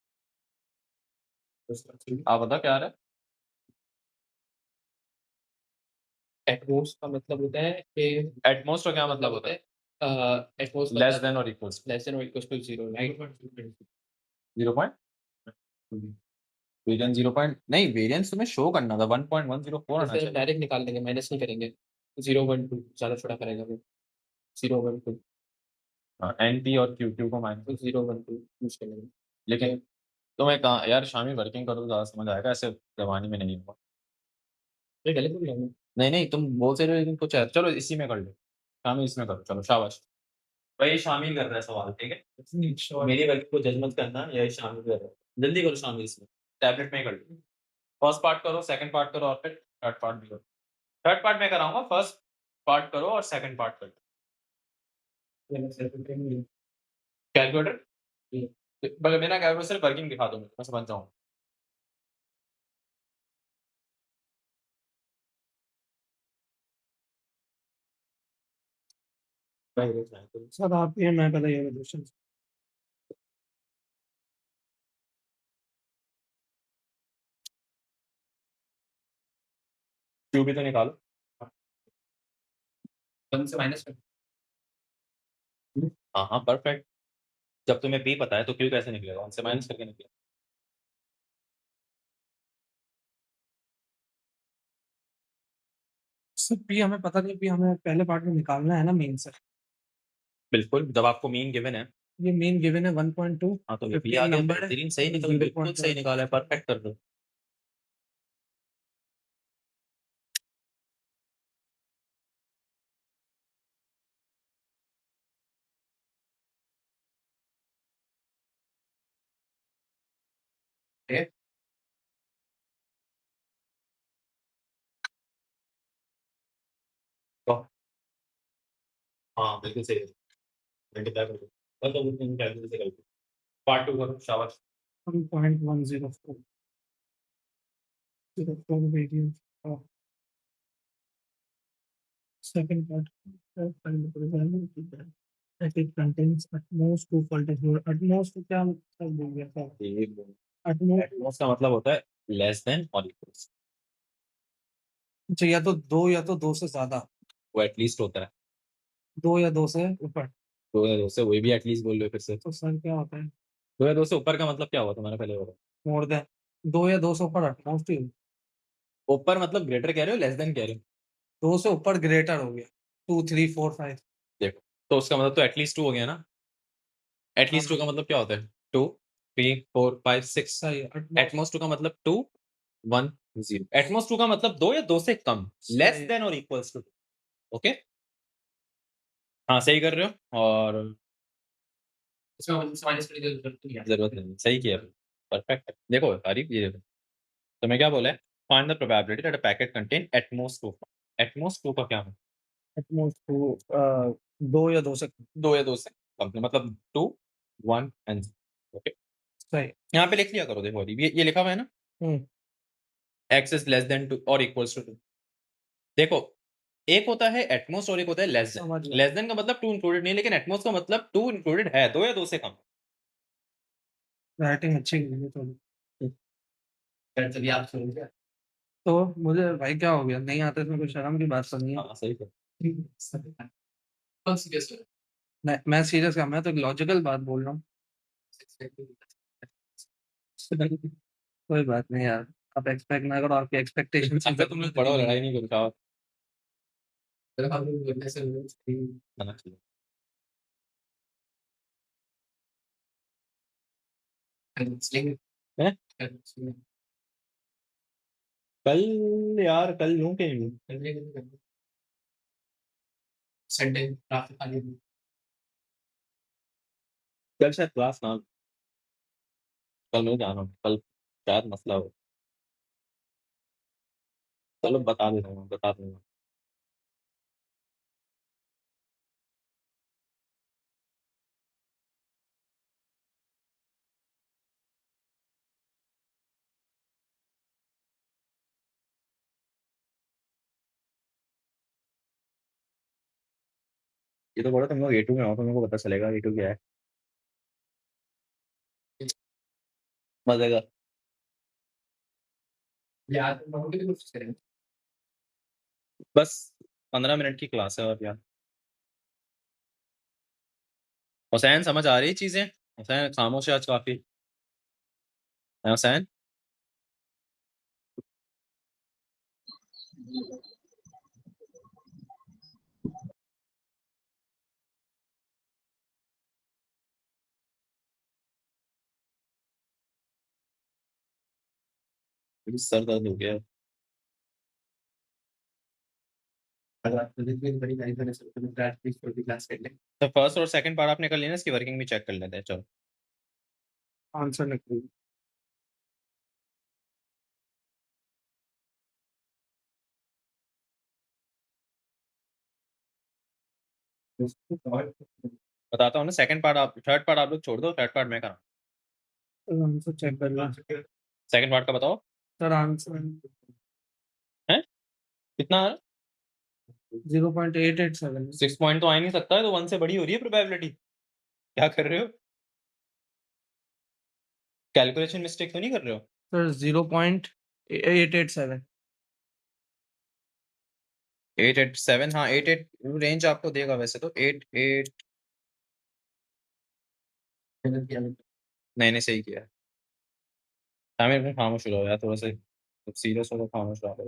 Speaker 1: आप बता क्या आ रहा है?
Speaker 3: एटमोस्ट का मतलब होता है कि
Speaker 1: एटमोस्ट का क्या मतलब होता है?
Speaker 3: एटमोस्ट
Speaker 1: लेस देन और इक्वल्स
Speaker 3: लेस देन और equal to 0, right?
Speaker 1: 0 point variance 0 point नहीं, वेरिएंस तुम्हें शो करना था 1.104 आना
Speaker 3: इसे
Speaker 1: चाहिए।
Speaker 3: डायरेक्ट निकाल देंगे, माइनस नहीं करेंगे। 0 1 2 ज़्यादा छोटा करेगा वो। 0 1 2
Speaker 1: हाँ, एनपी और क्यू को माइनस।
Speaker 3: तो 0 1 2 यूज करेंगे।
Speaker 1: लेकिन तुम्हें कहाँ यार, शामी वर्किंग करो तो ज़्यादा समझ आएगा, ऐसे जवानी में नहीं होगा।
Speaker 3: ये गलत बोल रहा हूँ मैं?
Speaker 1: नहीं तुम बोल से रहे हो, लेकिन कुछ है। चलो इसी में कर लो, शामिल इसमें करो। चलो शाबाश भाई, शामिल कर रहा है सवाल, ठीक है। मेरी वर्किंग को जज मत करना, ये शामिल कर रहा है। जल्दी करो शामिल इसमें, टैबलेट में ही कर लो। फर्स्ट पार्ट करो, सेकंड पार्ट करो, और फिर थर्ड पार्ट भी करो। थर्ड पार्ट मैं कराऊंगा, फर्स्ट पार्ट करो और सेकंड पार्ट करो। कैलकुलेटर मेरा कैलकुलेटर सिर्फ वर्किंग दिखा दो मुझे, मैं समझ जाऊँ।
Speaker 2: सर आप ये मैं पहले ये क्वेश्चन
Speaker 1: क्यू भी तो निकालो।
Speaker 3: 1 से माइनस कर।
Speaker 1: हाँ परफेक्ट। जब तुम्हें पी पता है तो क्यू कैसे निकलेगा? उनसे माइनस करके निकलेगा।
Speaker 2: सर पी हमें पता नहीं, पी हमें पहले पार्ट में निकालना है ना मेन से।
Speaker 1: बिल्कुल, जब आपको मीन गिवन है।
Speaker 2: ये मेन गिवन है 1.2।
Speaker 1: हाँ तो ये पी आ गया, बेहतरीन, सही निकल, बिल्कुल सही निकाला है, परफेक्ट कर दो। तो हाँ बिल्कुल सही है। मल्टीप्लाई कर दो, और तो उतनी कैलकुलेशन से कर दो। पार्ट 2 करो, शाबाश।
Speaker 2: 1.104 variance of second part of that it contains at most 2 fault explore. At most क्या मतलब बोल गया था? At most
Speaker 1: एटमॉस का मतलब होता है लेस देन और इक्वल्स।
Speaker 2: अच्छा, या तो 2 या तो 2 से ज्यादा,
Speaker 1: वो एटलीस्ट होता है।
Speaker 2: 2 या 2 से ऊपर।
Speaker 1: 2 या 2 से, वही भी एटलीस्ट बोल रहे हो फिर से।
Speaker 2: तो सर क्या होता है?
Speaker 1: 2 या 2 से ऊपर का मतलब क्या हुआ तुम्हारा, पहले बताओ।
Speaker 2: मोर देन 2 या 2 से ऊपर at most ही।
Speaker 1: ऊपर मतलब ग्रेटर कह रहे हो, लेस देन कह रहे हो?
Speaker 2: 2 से ऊपर ग्रेटर हो गया। 2 3 4 5।
Speaker 1: देखो, तो उसका मतलब तो एटलीस्ट 2 हो गया ना। एटलीस्ट 2 का मतलब क्या होता है? 2 3 4 5 6।
Speaker 2: सही है।
Speaker 1: एटमॉस 2 का मतलब 2 1 0। एटमॉस 2 का मतलब 2 या 2 से कम, लेस
Speaker 2: सही है।
Speaker 1: देन और इक्वल्स टू। ओके, हाँ सही कर रहे हो। और
Speaker 3: इसमें 1 से माइनस करने की जरूरत नहीं है।
Speaker 1: जरूरत नहीं, सही किया। परफेक्ट। देखो आरिफ, ये देखो, तो मैं क्या बोला है? Find the probability that a packet contain Atmos 2। Atmos 2 का क्या है?
Speaker 2: At most 2 2 या 2 से
Speaker 1: 2 या 2 से कम, मतलब 2 1 एंड 0। ओके,
Speaker 2: सही।
Speaker 1: यहाँ पे लिख लिया करो। देखो आरिफ, ये लिखा हुआ है ना,
Speaker 2: हम्म
Speaker 1: x इज लेस देन 2 और इक्वल्स टू 2। देखो, एक होता है एटमॉस और एक होता है लेस देन।
Speaker 2: समझ गया।
Speaker 1: लेस देन का मतलब 2 इंक्लूडेड नहीं, लेकिन एटमॉस का मतलब 2 इंक्लूडेड है, 2 या 2 से कम।
Speaker 2: राइटिंग अच्छी की है थोड़ी।
Speaker 3: सर चलिए आप सुनिए।
Speaker 2: तो मुझे भाई क्या हो गया, नहीं आते इसमें कोई शर्म की बात तो नहीं है।
Speaker 1: हाँ सही है।
Speaker 3: कौन सी केस है?
Speaker 2: मैं सीरियस का, मैं तो लॉजिकल बात बोल रहा हूँ। कोई बात नहीं यार, आप एक्सपेक्ट ना करो, आपकी एक्सपेक्टेशन से
Speaker 1: अच्छा तुम लोग पढ़ो, लड़ाई नहीं करो।
Speaker 3: चलो हम लोग बोलने से
Speaker 1: आना चाहिए। हैं? कल यार, कल लूं कहीं भी?
Speaker 3: संडे ट्रैफिक खाली
Speaker 1: कल शायद क्लास ना हो। कल मुझे जाना है, कल शायद मसला हो। चलो बता देता हूँ, बता दूंगा। ये तो बोला तुम लोग A2 में हो, तुम लोग को पता चलेगा A2 क्या है। मजे का।
Speaker 3: याद नोट भी कुछ करें।
Speaker 1: बस 15 मिनट की क्लास है और क्या। हुसैन समझ आ रही चीजें? हुसैन खामोश है आज काफी। है हुसैन? मेरी सर दर्द हो गया है।
Speaker 3: अगर आप फिजिक्स बड़ी लाइफ में सकते हैं प्रैक्टिस पर भी क्लास कर लें।
Speaker 1: तो फर्स्ट और सेकंड पार्ट आपने कर लिया ना, इसकी वर्किंग भी चेक कर लेते हैं। चलो
Speaker 2: आंसर निकल।
Speaker 3: 'और'
Speaker 1: बताता हूँ ना। सेकंड पार्ट आप, थर्ड पार्ट आप लोग छोड़ दो, थर्ड पार्ट मैं कराऊँ।
Speaker 2: सर आंसर चेक कर लो।
Speaker 1: सेकंड पार्ट का बताओ।
Speaker 2: सर आंसर
Speaker 1: है कितना आ रहा?
Speaker 2: 0.887
Speaker 1: 6 पॉइंट तो आ ही नहीं सकता है, तो 1 से बड़ी हो रही है प्रोबेबिलिटी। क्या कर रहे हो? कैलकुलेशन मिस्टेक तो नहीं कर रहे हो?
Speaker 2: सर 0.887
Speaker 1: 887, हाँ 88 रेंज आपको देगा वैसे तो। 88
Speaker 3: मेहनत किया नहीं।
Speaker 1: नहीं नहीं सही किया है। तामिर तुम खामोश हो जाओ यार, थोड़ा सा सीरियस हो तो खामोश हो जाओ।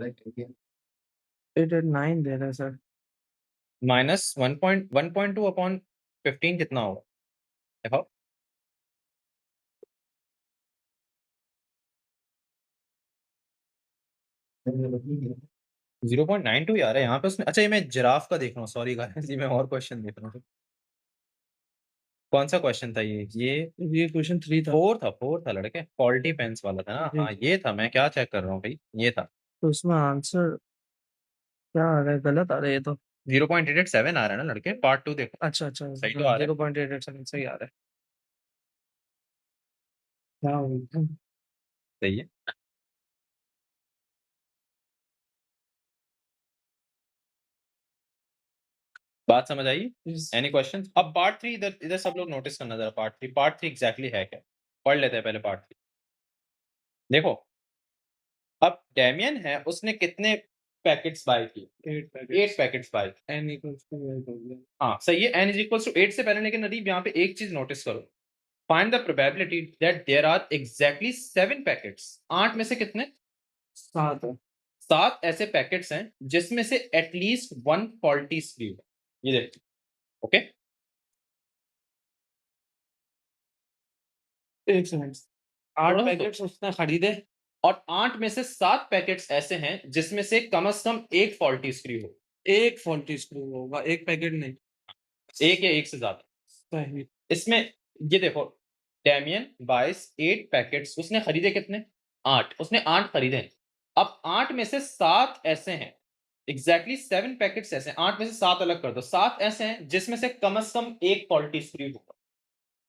Speaker 2: 889 दे रहा है सर।
Speaker 1: माइनस 1.2 अपॉन 15 कितना होगा देखो। 0.92 यार है यहाँ पे उसने। अच्छा ये मैं जिराफ का देख रहा हूँ, सॉरी गाइस, ये मैं और क्वेश्चन देख रहा हूँ। कौन सा क्वेश्चन था ये?
Speaker 2: ये क्वेश्चन 3 था।
Speaker 1: फोर था लड़के, क्वालिटी पेंस वाला था ना।
Speaker 2: जी।
Speaker 1: हाँ ये था, मैं क्या चेक कर रहा हूँ भाई, ये था।
Speaker 2: तो उसमें आंसर क्या आ रहा है? गलत आ रहा है ये तो।
Speaker 1: 0.887 आ रहा है ना लड़के, पार्ट 2 देखो।
Speaker 2: अच्छा अच्छा
Speaker 1: सही तो आ रहा है।
Speaker 2: 0.887 सही आ रहा है। क्या हो गया?
Speaker 1: सही है। बात समझ आई? Any question? अब पार्ट 3 इधर इधर सब लोग नोटिस करना जरा। पार्ट 3 एग्जैक्टली है क्या? पढ़ लेते हैं पहले पार्ट 3। देखो अब डैमियन है, उसने कितने पैकेट्स बाय किए? 8 पैकेट्स बाय किए।
Speaker 2: n equals to 8 हो गया।
Speaker 1: हाँ सही है, n इज इक्वल टू 8 से पहले। लेकिन नदीब यहाँ पे एक चीज नोटिस करो। Find the probability that there are exactly 7 packets. 8 में से कितने?
Speaker 2: 7 है।
Speaker 1: 7 ऐसे पैकेट्स हैं जिसमें से एटलीस्ट 1 फॉल्टी स्क्रू है। ये देखो। ओके
Speaker 2: एक सेकंड। 8
Speaker 1: थोड़ा सा
Speaker 2: पैकेट्स उसने खरीदे।
Speaker 1: और 8 में से 7 पैकेट्स ऐसे हैं जिसमें से कम एक फॉल्टी स्क्रू हो।
Speaker 2: एक फॉल्टी स्क्रू होगा, एक पैकेट नहीं।
Speaker 1: एक या एक से ज्यादा।
Speaker 2: सही।
Speaker 1: इसमें ये देखो, डैमियन बाइस 8 पैकेट्स, उसने खरीदे कितने? 8। उसने 8 खरीदे हैं। अब 8 में से 7 ऐसे हैं, एग्जैक्टली 7 पैकेट्स ऐसे हैं। 8 में से 7 अलग कर दो, 7 ऐसे हैं जिसमें से कम एक फॉल्टी स्क्रू होगा।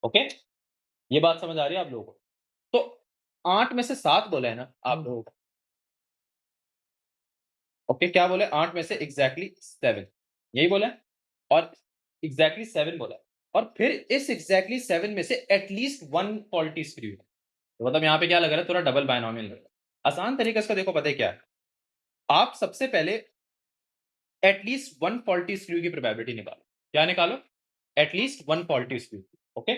Speaker 1: ओके ये बात समझ आ रही है आप लोगों को? तो 8 में से 7 बोला है ना आप लोगों को। ओके क्या बोले? 8 में से एग्जैक्टली 7 यही बोला है, और एग्जैक्टली 7 बोला है, और फिर इस एग्जैक्टली 7 में से एटलीस्ट 1 फॉल्टी स्क्रू है। तो मतलब यहाँ पे क्या लग रहा है? थोड़ा डबल बायनोमियल लग रहा है। आसान तरीका इसका देखो, पता है क्या है? आप सबसे पहले एटलीस्ट 1 फॉल्टी स्क्रू की प्रोबेबिलिटी निकालो। क्या निकालो? At least 1 faulty screw. ओके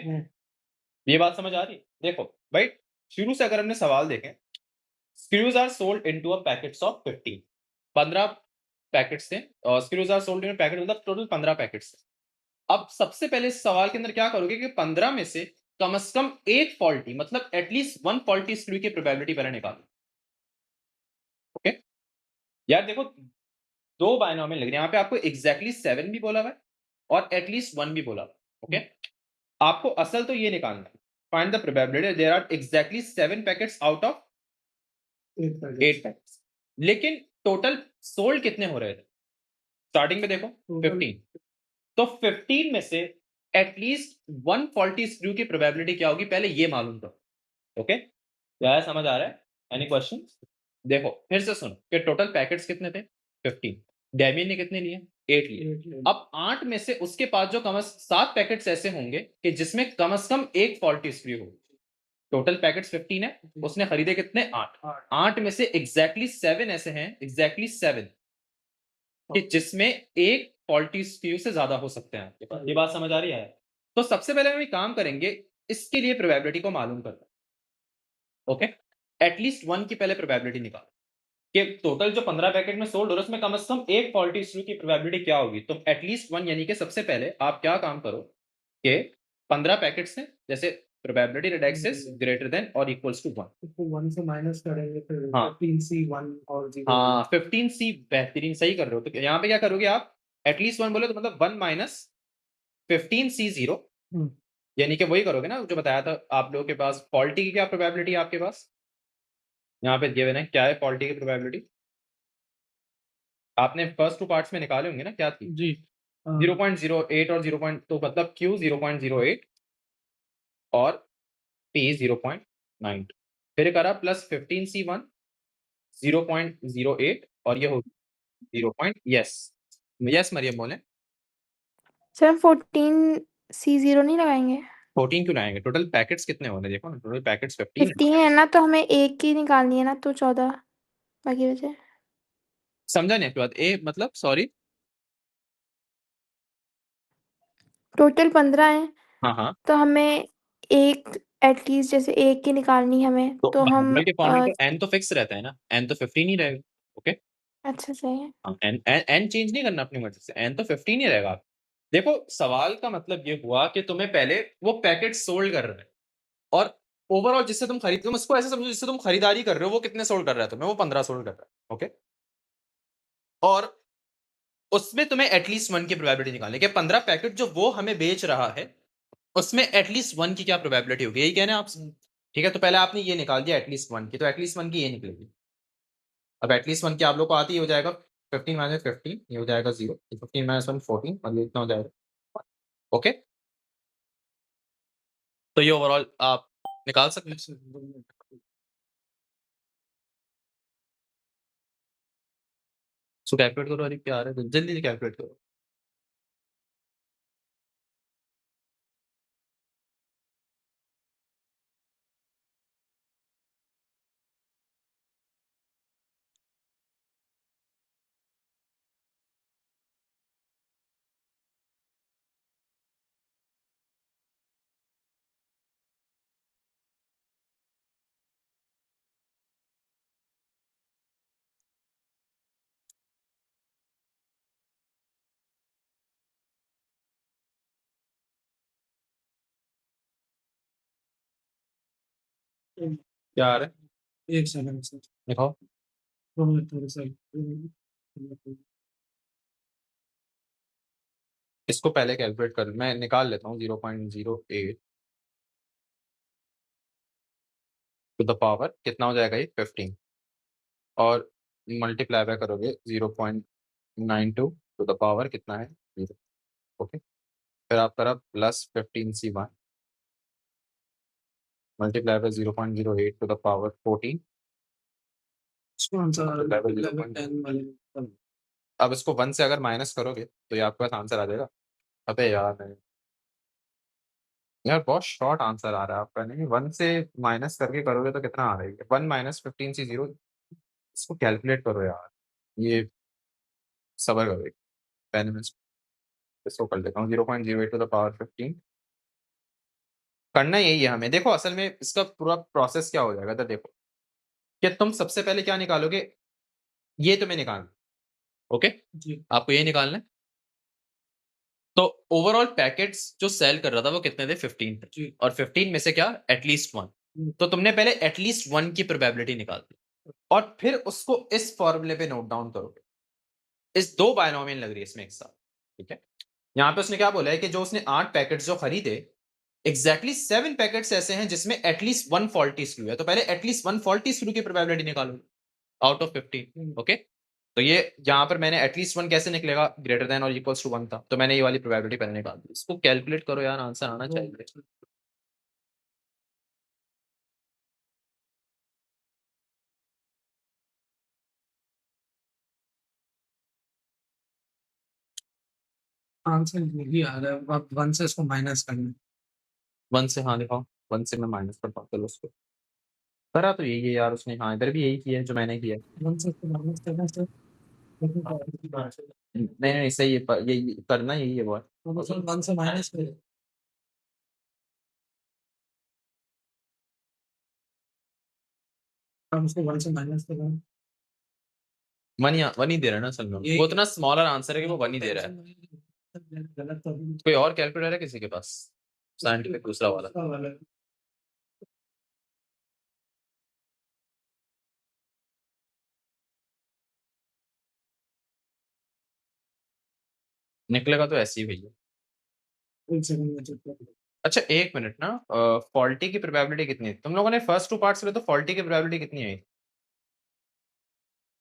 Speaker 1: ये बात समझ आ रही है? देखो भाई, शुरू से अगर हमने सवाल देखें, screws are sold into a packets of 15। 15 packets थे, और screws are sold in packet मतलब टोटल 15 पैकेट्स थे। अब सबसे पहले इस सवाल के अंदर क्या करोगे कि 15 में से कम एक फॉल्टी, मतलब एटलीस्ट 1 फॉल्टी स्क्रू की प्रोबेबिलिटी पहले निकालो। ओके यार देखो, दो बायनोमियल लग रहे हैं यहाँ पे। आपको एग्जैक्टली 7 भी बोला हुआ है और एटलीस्ट 1 भी बोला हुआ है। ओके आपको असल तो ये निकालना है find the probability there are exactly 7 packets out of
Speaker 2: 8 packets.
Speaker 1: 8 packets. लेकिन टोटल सोल्ड कितने हो रहे थे स्टार्टिंग में देखो
Speaker 2: Total
Speaker 1: 15, तो 15 में से एटलीस्ट 1 फॉल्टी स्क्रू की प्रोबेबिलिटी क्या होगी पहले ये मालूम करो। ओके, क्या समझ आ रहा है? Any question? देखो फिर से सुनो कि टोटल पैकेट्स कितने थे 15, डेमियन ने कितने लिए 8 लिए।
Speaker 2: 8 लिए।
Speaker 1: अब 8 में से उसके पास जो कम 7 पैकेट्स ऐसे होंगे कि जिसमें कम से कम एक फॉल्टी स्क्रू हो। टोटल पैकेट्स 15 है, उसने खरीदे कितने 8। 8 में से एग्जैक्टली 7 ऐसे हैं, एग्जैक्टली 7 कि जिसमें एक फॉल्टी स्क्रू से ज्यादा हो सकते हैं आपके पास। ये बात समझ आ रही है? तो सबसे पहले हम एक काम करेंगे, इसके लिए प्रोबेबिलिटी को मालूम करना। ओके, एटलीस्ट 1 की पहले प्रोबेबिलिटी निकाल कि टोटल जो 15 पैकेट में सोल्ड हो रहा है उसमें कम से कम एक फॉल्टी स्क्रू की प्रोबेबिलिटी क्या होगी। तो एटलीस्ट 1 यानी कि सबसे पहले आप क्या काम करो कि 15 पैकेट्स हैं, जैसे probability that x is greater than और इक्वल्स टू 1।
Speaker 2: इसको 1 से माइनस करेंगे फिर
Speaker 1: हाँ।
Speaker 2: 15C 1 और 0।
Speaker 1: हाँ 15C बेहतरीन सही कर रहे हो। तो यहाँ पे क्या करोगे आप, एटलीस्ट 1 बोले तो मतलब 1 माइनस 15C 0,
Speaker 2: हम्म।
Speaker 1: यानी कि वही करोगे ना जो बताया था आप लोगों के पास। फॉल्टी की क्या प्रोबेबिलिटी है आपके पास, यहाँ पे गिवन है क्या है फॉल्टी की प्रोबेबिलिटी, आपने फर्स्ट 2 पार्ट्स में निकाले होंगे ना, क्या थी
Speaker 2: जी
Speaker 1: 0.08 और 0. तो मतलब Q 0.08 और P 0.9, फिर करा प्लस 15C1 0.08 और ये हो 0. यस यस मरियम बोले
Speaker 4: सर हम 14C0 नहीं लगाएंगे?
Speaker 1: 14 क्यों लाएंगे, टोटल पैकेट्स कितने होने देखो ना, टोटल पैकेट्स 15
Speaker 4: 15 है ना, तो हमें एक की निकालनी है ना, तो 14 बाकी बचे।
Speaker 1: समझा नहीं आपकी बात ए मतलब सॉरी।
Speaker 4: टोटल 15 है,
Speaker 1: हाँ हाँ,
Speaker 4: तो हमें एक एटलीस्ट जैसे एक की निकालनी है हमें,
Speaker 1: तो
Speaker 4: तो हम
Speaker 1: बाइनोमियल के फॉर्म में तो n तो फिक्स रहता है ना, n तो 15 ही रहेगा। ओके
Speaker 4: अच्छा सही है।
Speaker 1: हाँ, n चेंज नहीं करना अपनी मर्जी से, n तो 15 ही रहेगा। देखो सवाल का मतलब ये हुआ कि तुम्हें पहले वो पैकेट सोल्ड कर रहा है और ओवरऑल जिससे तुम खरीद, तुम इसको ऐसे समझो जिससे तुम खरीदारी कर रहे हो वो कितने सोल्ड कर रहा है तुम्हें, वो 15 सोल्ड कर रहा है। ओके, और उसमें तुम्हें एटलीस्ट 1 की प्रोबेबिलिटी निकालनी है कि 15 पैकेट जो वो हमें बेच रहा है उसमें एटलीस्ट 1 की क्या प्रोबेबिलिटी होगी, यही कहना है आपसे। ठीक है, तो पहले आपने ये निकाल दिया एटलीस्ट 1 की, तो एटलीस्ट 1 की ये निकलेगी। अब एटलीस्ट 1 की आप लोग को आती है, हो जाएगा 15 माइनस 15, ये हो जाएगा 0, 15 माइनस 1 14 और ये इतना हो जाएगा। ओके, तो ये ओवरऑल आप निकाल सकते हैं। सो कैलकुलेट करो, अरे क्या आ रहा है, जल्दी से कैलकुलेट करो। क्या आ रहा है,
Speaker 2: एक सेकंड सर,
Speaker 1: दिखाओ।
Speaker 2: थोड़ा सा
Speaker 1: इसको पहले कैलकुलेट कर, मैं निकाल लेता हूँ 0.08 टू द पावर कितना हो जाएगा ये 15 और मल्टीप्लाई बाय करोगे 0.92 टू द पावर कितना है 0। ओके, फिर आप करा plus 15C1 multiply by 0.08 to the power 14।
Speaker 2: इसको आंसर
Speaker 1: multiply by 0.10
Speaker 2: वाले
Speaker 1: अब इसको 1 से अगर माइनस करोगे तो ये आपके पास आंसर आ जाएगा। अबे यार नहीं यार, बहुत शॉर्ट आंसर आ रहा है आपका, नहीं 1 से माइनस करके करोगे तो कितना आ रहा है 1 माइनस 15C0, इसको कैलकुलेट करो यार, ये सबर करो एक पेन में, इसको कर लेता हूँ 0.08 टू द पावर 15। करना यही है हमें। देखो असल में इसका पूरा प्रोसेस क्या हो जाएगा, तो देखो कि तुम सबसे पहले क्या निकालोगे, ये तुम्हें निकालना। ओके,
Speaker 2: जी
Speaker 1: आपको ये निकालना है। तो ओवरऑल पैकेट्स जो सेल कर रहा था वो कितने थे 15 थे,
Speaker 2: जी
Speaker 1: और 15 में से क्या एटलीस्ट 1, तो तुमने पहले एटलीस्ट 1 की प्रोबेबिलिटी निकाल दी और फिर उसको इस फॉर्मूले पे नोट डाउन करोगे। इस दो बायनोमियल लग रही है इसमें एक साथ। ठीक है, यहाँ पे उसने क्या बोला है कि जो उसने 8 पैकेट्स जो खरीदे एग्जैक्टली 7 पैकेट्स ऐसे हैं जिसमें एटलीस्ट 1 फॉल्टी स्क्रू है, तो पहले एटलीस्ट 1 फॉल्टी स्क्रू की प्रोबेबिलिटी निकालो आउट ऑफ 15। ओके, तो ये यहाँ पर मैंने एटलीस्ट 1 कैसे निकलेगा, ग्रेटर देन और इक्वल्स टू 1 था, तो मैंने ये वाली प्रोबेबिलिटी पहले निकाल दी। इसको कैलकुलेट करो यार, आंसर आना चाहिए।
Speaker 2: आंसर यही आ रहा है, आप 1 से इसको माइनस करना।
Speaker 1: 1 से, हाँ दिखाओ, 1 से मैं माइनस करता हूँ, चलो उसको करा तो यही है यार उसने, हाँ इधर भी यही किया है जो मैंने किया है।
Speaker 2: 1 से इसको माइनस करने से
Speaker 1: नहीं नहीं सही है, ये करना यही है वो।
Speaker 2: 1 से माइनस कर, हम उसको 1 से माइनस कर रहे हैं।
Speaker 1: 1 ही दे रहा है ना असल में,
Speaker 2: ये-
Speaker 1: वो इतना स्मॉलर आंसर है कि वो 1 ही दे रहा है।
Speaker 2: गलत तो अभी
Speaker 1: कोई और कैलकुलेटर है किसी के पास, साइंटिफिक दूसरा वाला?
Speaker 2: दूसरा वाला है।
Speaker 1: निकलेगा तो ऐसे ही भैया।
Speaker 2: एक सेकंड में चेक कर।
Speaker 1: अच्छा एक मिनट ना, फॉल्टी की प्रोबेबिलिटी कितनी है? तुम लोगों ने फर्स्ट 2 पार्ट्स में तो फॉल्टी की प्रोबेबिलिटी कितनी है,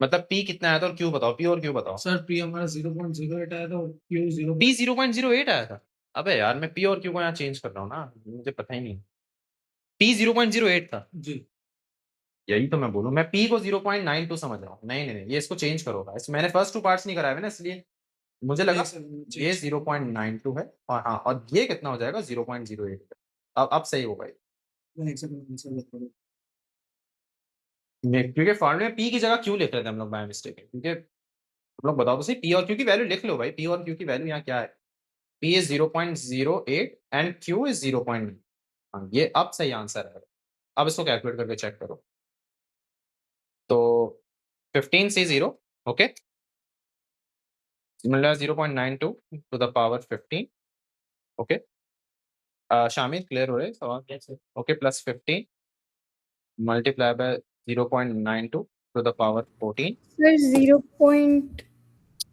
Speaker 1: मतलब पी कितना आया था और क्यू बताओ, पी और क्यू बताओ।
Speaker 2: सर पी हमारा 0.08 आया था और क्यू 0
Speaker 1: पी 0.08 आया था। अबे यार मैं पी और क्यू को यहाँ चेंज कर रहा हूँ ना, मुझे पता ही नहीं। पी 0.08 था,
Speaker 2: जी।
Speaker 1: यही तो मैं बोलूँ, मैं पी को 0.92 समझ रहा हूँ। नहीं नहीं नहीं, ये इसको चेंज करो गाइस, मैंने फर्स्ट 2 पार्ट्स नहीं कराए हुए ना, इसलिए मुझे लगा
Speaker 2: एक सेकंड में
Speaker 1: ये
Speaker 2: change-
Speaker 1: 0.92 है, और हाँ और ये कितना हो जाएगा 0.08। अब सही होगा ये।
Speaker 2: मैं एक सेकंड में आंसर बता रहा हूँ।
Speaker 1: क्योंकि फॉर्मूले में पी की जगह क्यू लिख रहे थे हम लोग बाय मिस्टेक, क्योंकि तुम लोग बताओ तो सही, पी और क्यू की वैल्यू लिख लो भाई, पी और क्यू की वैल्यू यहाँ क्या है, P is 0.08 and Q is 0. हाँ ये अब सही आंसर है। अब इसको कैलकुलेट करके चेक करो, तो 15 से 0, okay, similar 0.92 to the power 15, okay. शामिल क्लियर हो रहे हैं सवाल? Okay, plus 15 multiply by 0.92 to the power 14।
Speaker 4: Sir 0.3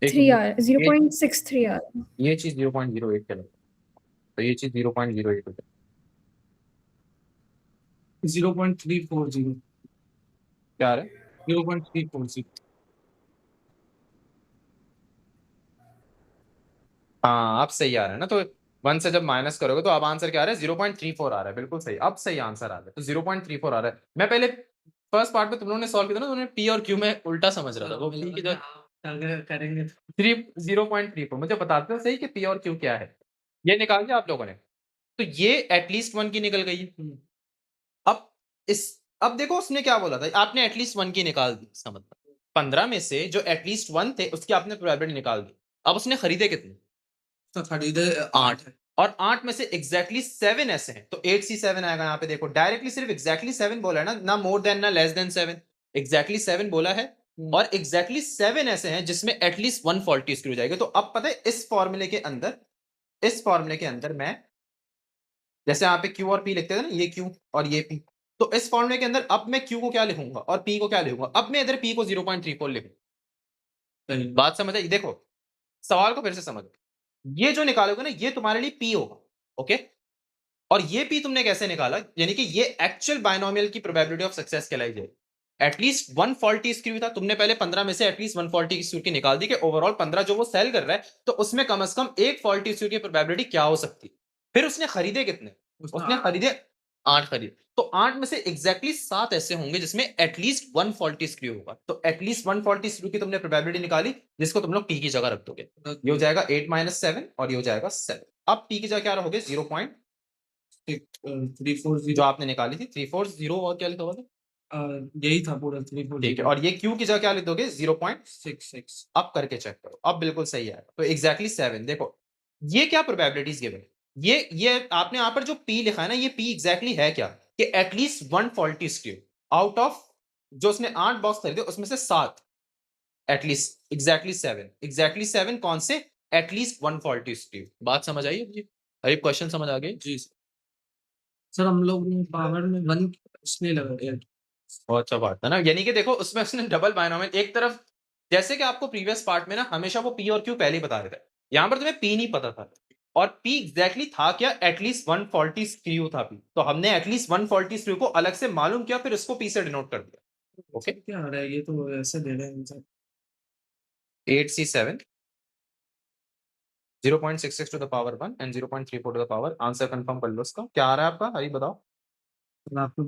Speaker 1: एक
Speaker 4: आ रहा है, 0.63 आ रहा है।
Speaker 1: ये चीज 0.08 के लगता है, तो ये चीज 0.08 हो जाए।
Speaker 2: 0.340
Speaker 1: क्या आ रहा है?
Speaker 2: 0.340
Speaker 1: हाँ अब सही आ रहा है ना, तो 1 से जब माइनस करोगे तो अब आंसर क्या आ रहा है, 0.34 आ रहा है, बिल्कुल सही, अब सही आंसर आ रहा है, तो 0.34 आ रहा है। मैं पहले फर्स्ट पार्ट में तुम लोगों ने सॉल्व किया था ना, उन्होंने पी और क्यू में उल्टा समझ रहा था, वो पी की
Speaker 2: अगर करेंगे तो
Speaker 1: 0.34, मुझे बताते हो सही कि पी और क्यू क्या है, ये निकाल दिया आप लोगों ने, तो ये एटलीस्ट 1 की निकल गई। अब इस, अब देखो उसने क्या बोला था, आपने एटलीस्ट 1 की निकाल दी, इसका मतलब 15 में से जो एटलीस्ट 1 थे उसकी आपने प्रोबेबिलिटी निकाल दी। अब उसने खरीदे कितने?
Speaker 2: तो खरीदे
Speaker 1: 8 है, और 8 में से एग्जैक्टली 7 ऐसे हैं, तो 8C7 आएगा यहाँ पे। देखो डायरेक्टली सिर्फ एग्जैक्टली 7 बोला है ना, ना मोर देन ना लेस देन 7, एग्जैक्टली 7 बोला है, और एग्जैक्टली 7 ऐसे हैं जिसमें एटलीस्ट 1 फॉल्टी स्क्रू जाएगा। तो अब पता है इस फॉर्मूले के अंदर, इस फॉर्मूले के अंदर मैं जैसे यहाँ पे क्यू और पी लिखते थे ना, ये क्यू और ये पी, तो इस फॉर्मूले के अंदर अब मैं क्यू को क्या लिखूंगा और पी को क्या लिखूंगा, अब मैं इधर पी को 0.34 लिखूंगा। बात समझ आई? देखो सवाल को फिर से समझो, ये जो निकालोगे ना ये तुम्हारे लिए पी होगा, ओके, और ये पी तुमने कैसे निकाला, यानी कि ये एक्चुअल बायनोमियल की प्रोबेबिलिटी ऑफ सक्सेस कहलाई जाएगी। एटलीस्ट 1 फॉल्टी स्क्रू था, तुमने पहले 15 में से एटलीस्ट 1 फॉल्टी स्क्रू की निकाल दी कि ओवरऑल 15 जो वो सेल कर रहा है, तो उसमें कम से कम एक फॉल्टी स्क्रू की प्रोबेबिलिटी क्या हो सकती है। फिर उसने खरीदे कितने, उसने खरीदे 8 खरीदे, तो 8 में से एग्जैक्टली 7 ऐसे होंगे जिसमें एटलीस्ट 1 फॉल्टी स्क्रू होगा, तो एटलीस्ट 1 फॉल्टी स्क्रू की तुमने प्रोबेबिलिटी निकाली, जिसको तुम लोग पी की जगह रख दोगे, ये हो जाएगा 8 - 7 और ये हो जाएगा 7। अब पी की जगह क्या रहोगे,
Speaker 2: 340
Speaker 1: जो आपने निकाली थी 340, और क्या लिखा हुआ था,
Speaker 2: यही था पूरा 340।
Speaker 1: ठीक है, और ये क्यू की जगह क्या लिख दोगे, 0.66। अब करके चेक करो, अब बिल्कुल सही है, तो एग्जैक्टली 7। देखो ये क्या प्रोबेबिलिटीज गिवन, ये आपने यहाँ पर जो पी लिखा है ना, ये पी एग्जैक्टली है क्या, कि at least 1 faulty screw out of जो उसने 8 बॉक्स खरीदे उसमें से 7, एटलीस्ट एग्जैक्टली 7 कौन से, एटलीस्ट 1 फॉल्टी स्क्रू। बात समझ आई जी? अरे क्वेश्चन समझ आ गए
Speaker 2: जी सर, हम लोग ने पावर में 1 इसलिए लगाया।
Speaker 1: बहुत अच्छा बात है ना, यानी कि देखो उसमें उसने डबल बायनोमियल एक तरफ, जैसे कि आपको प्रीवियस पार्ट में ना हमेशा वो पी और क्यू पहले ही बता रहे थे, यहाँ पर तुम्हें पी नहीं पता था, और पी एग्जैक्टली था क्या, एटलीस्ट 1 फॉल्टी स्क्रू था पी, तो हमने एटलीस्ट 1 फॉल्टी स्क्रू को अलग से मालूम किया, फिर इसको पी से डिनोट कर दिया। ओके,
Speaker 2: क्या आ रहा है, ये तो ऐसे दे रहे हैं answer.
Speaker 1: 8C7 0.66 to the power 1 and 0.34 to the power, answer confirm कर लो इसका। क्या आ रहा है आपका, हरी बताओ।
Speaker 2: तो आपको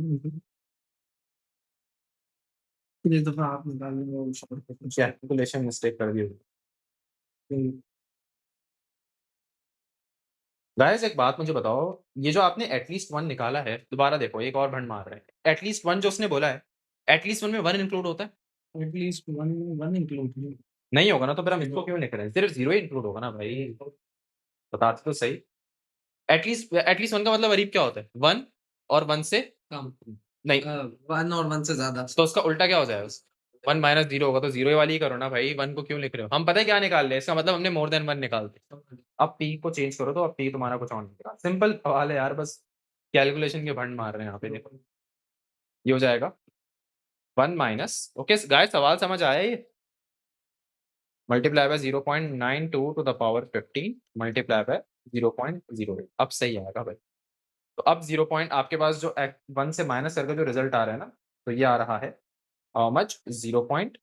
Speaker 2: ये दफा आप निकाल लेंगे वो शॉर्ट कट
Speaker 1: कैलकुलेशन मिस्टेक कर दी होगी। गाइस एक बात मुझे बताओ, ये जो आपने एटलीस्ट 1 निकाला है, दोबारा देखो एक और भंड मार रहे हैं। एटलीस्ट 1 जो उसने बोला है, एटलीस्ट 1 में 1 इंक्लूड होता है?
Speaker 2: एटलीस्ट वन इंक्लूड
Speaker 1: नहीं होगा ना, तो फिर हम इसको क्यों लिख रहे हैं? सिर्फ 0 ही इंक्लूड होगा ना भाई, बताते तो सही। एटलीस्ट 1 का मतलब अरीब क्या होता है? 1 और 1 से
Speaker 3: कम
Speaker 1: नहीं,
Speaker 2: 1 और 1 से ज्यादा।
Speaker 1: तो उसका उल्टा क्या हो जाएगा? 1 माइनस 0 होगा, तो 0 वाली ही करो ना भाई, 1 को क्यों लिख रहे हो? हम पता है क्या निकाल रहे हैं, इसका मतलब हमने मोर देन 1 निकालते। अब पी को चेंज करो, तो अब पी तुम्हारा कुछ और निकलेगा। सिंपल सवाल है यार, बस कैलकुलेशन के भंड मार रहे हैं यहाँ पे। देखो ये हो जाएगा 1 माइनस, ओके गाइस सवाल समझ आया ये? Multiply by 0.92 to the power 15 multiply by 0.08, अब सही आएगा भाई। तो अब 0 पॉइंट आपके पास जो 1 से माइनस करके जो रिजल्ट आ रहा है ना, तो ये आ रहा है how much, 0.1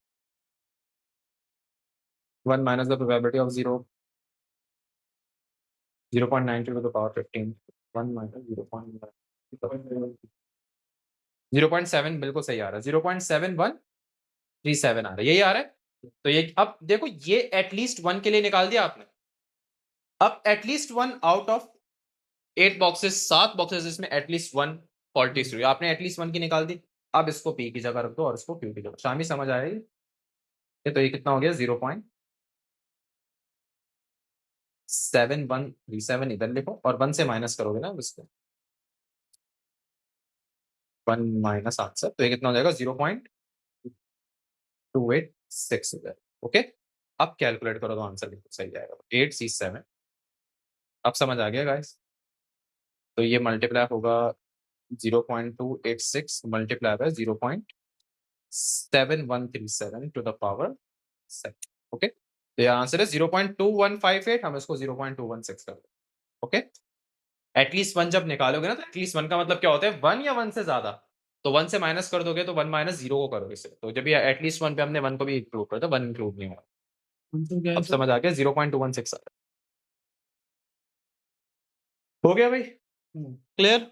Speaker 1: minus the probability of 0.92 to the power 15, 1 minus 0.7, बिल्कुल सही आ रहा है, 0.7137 आ रहा है, यही आ रहा है। तो ये अब देखो, ये एटलीस्ट 1 के लिए निकाल दिया आपने। अब at least 1 out of 8 boxes, 7 boxes इसमें एटलीस्ट 1 फॉल्टी स्क्रू, आपने एटलीस्ट 1 की निकाल दी। अब इसको पी की जगह रख दो और इसको क्यू की जगह। शामी समझ आया ये? तो ये कितना हो गया, 0.7137 इधर लिखो और 1 से माइनस करोगे ना इसको, 1 माइनस आंसर, तो ये कितना हो जाएगा, 0.286 इधर। ओके, अब कैलकुलेट करो तो आंसर बिल्कुल सही जाएगा, 8C7। अब समझ आ गया गाइस? तो ये मल्टीप्लाई होगा 0.286 multiply by 0.7137 to the power 7। Okay, तो ये आंसर है 0.2158, हम इसको 0.216 कर दें। ओके, एटलीस्ट 1 जब निकालोगे ना, तो एटलीस्ट 1 का मतलब क्या होता है, 1 या 1 से ज्यादा। तो 1 से माइनस कर दोगे तो 1 माइनस 0 को करोगे इससे, तो जब ये एटलीस्ट 1 पे हमने 1 को भी इंक्लूड कर दिया, 1 इंक्लूड नहीं हुआ। अब समझ आ गया, 0.216 हो गया भाई, क्लियर?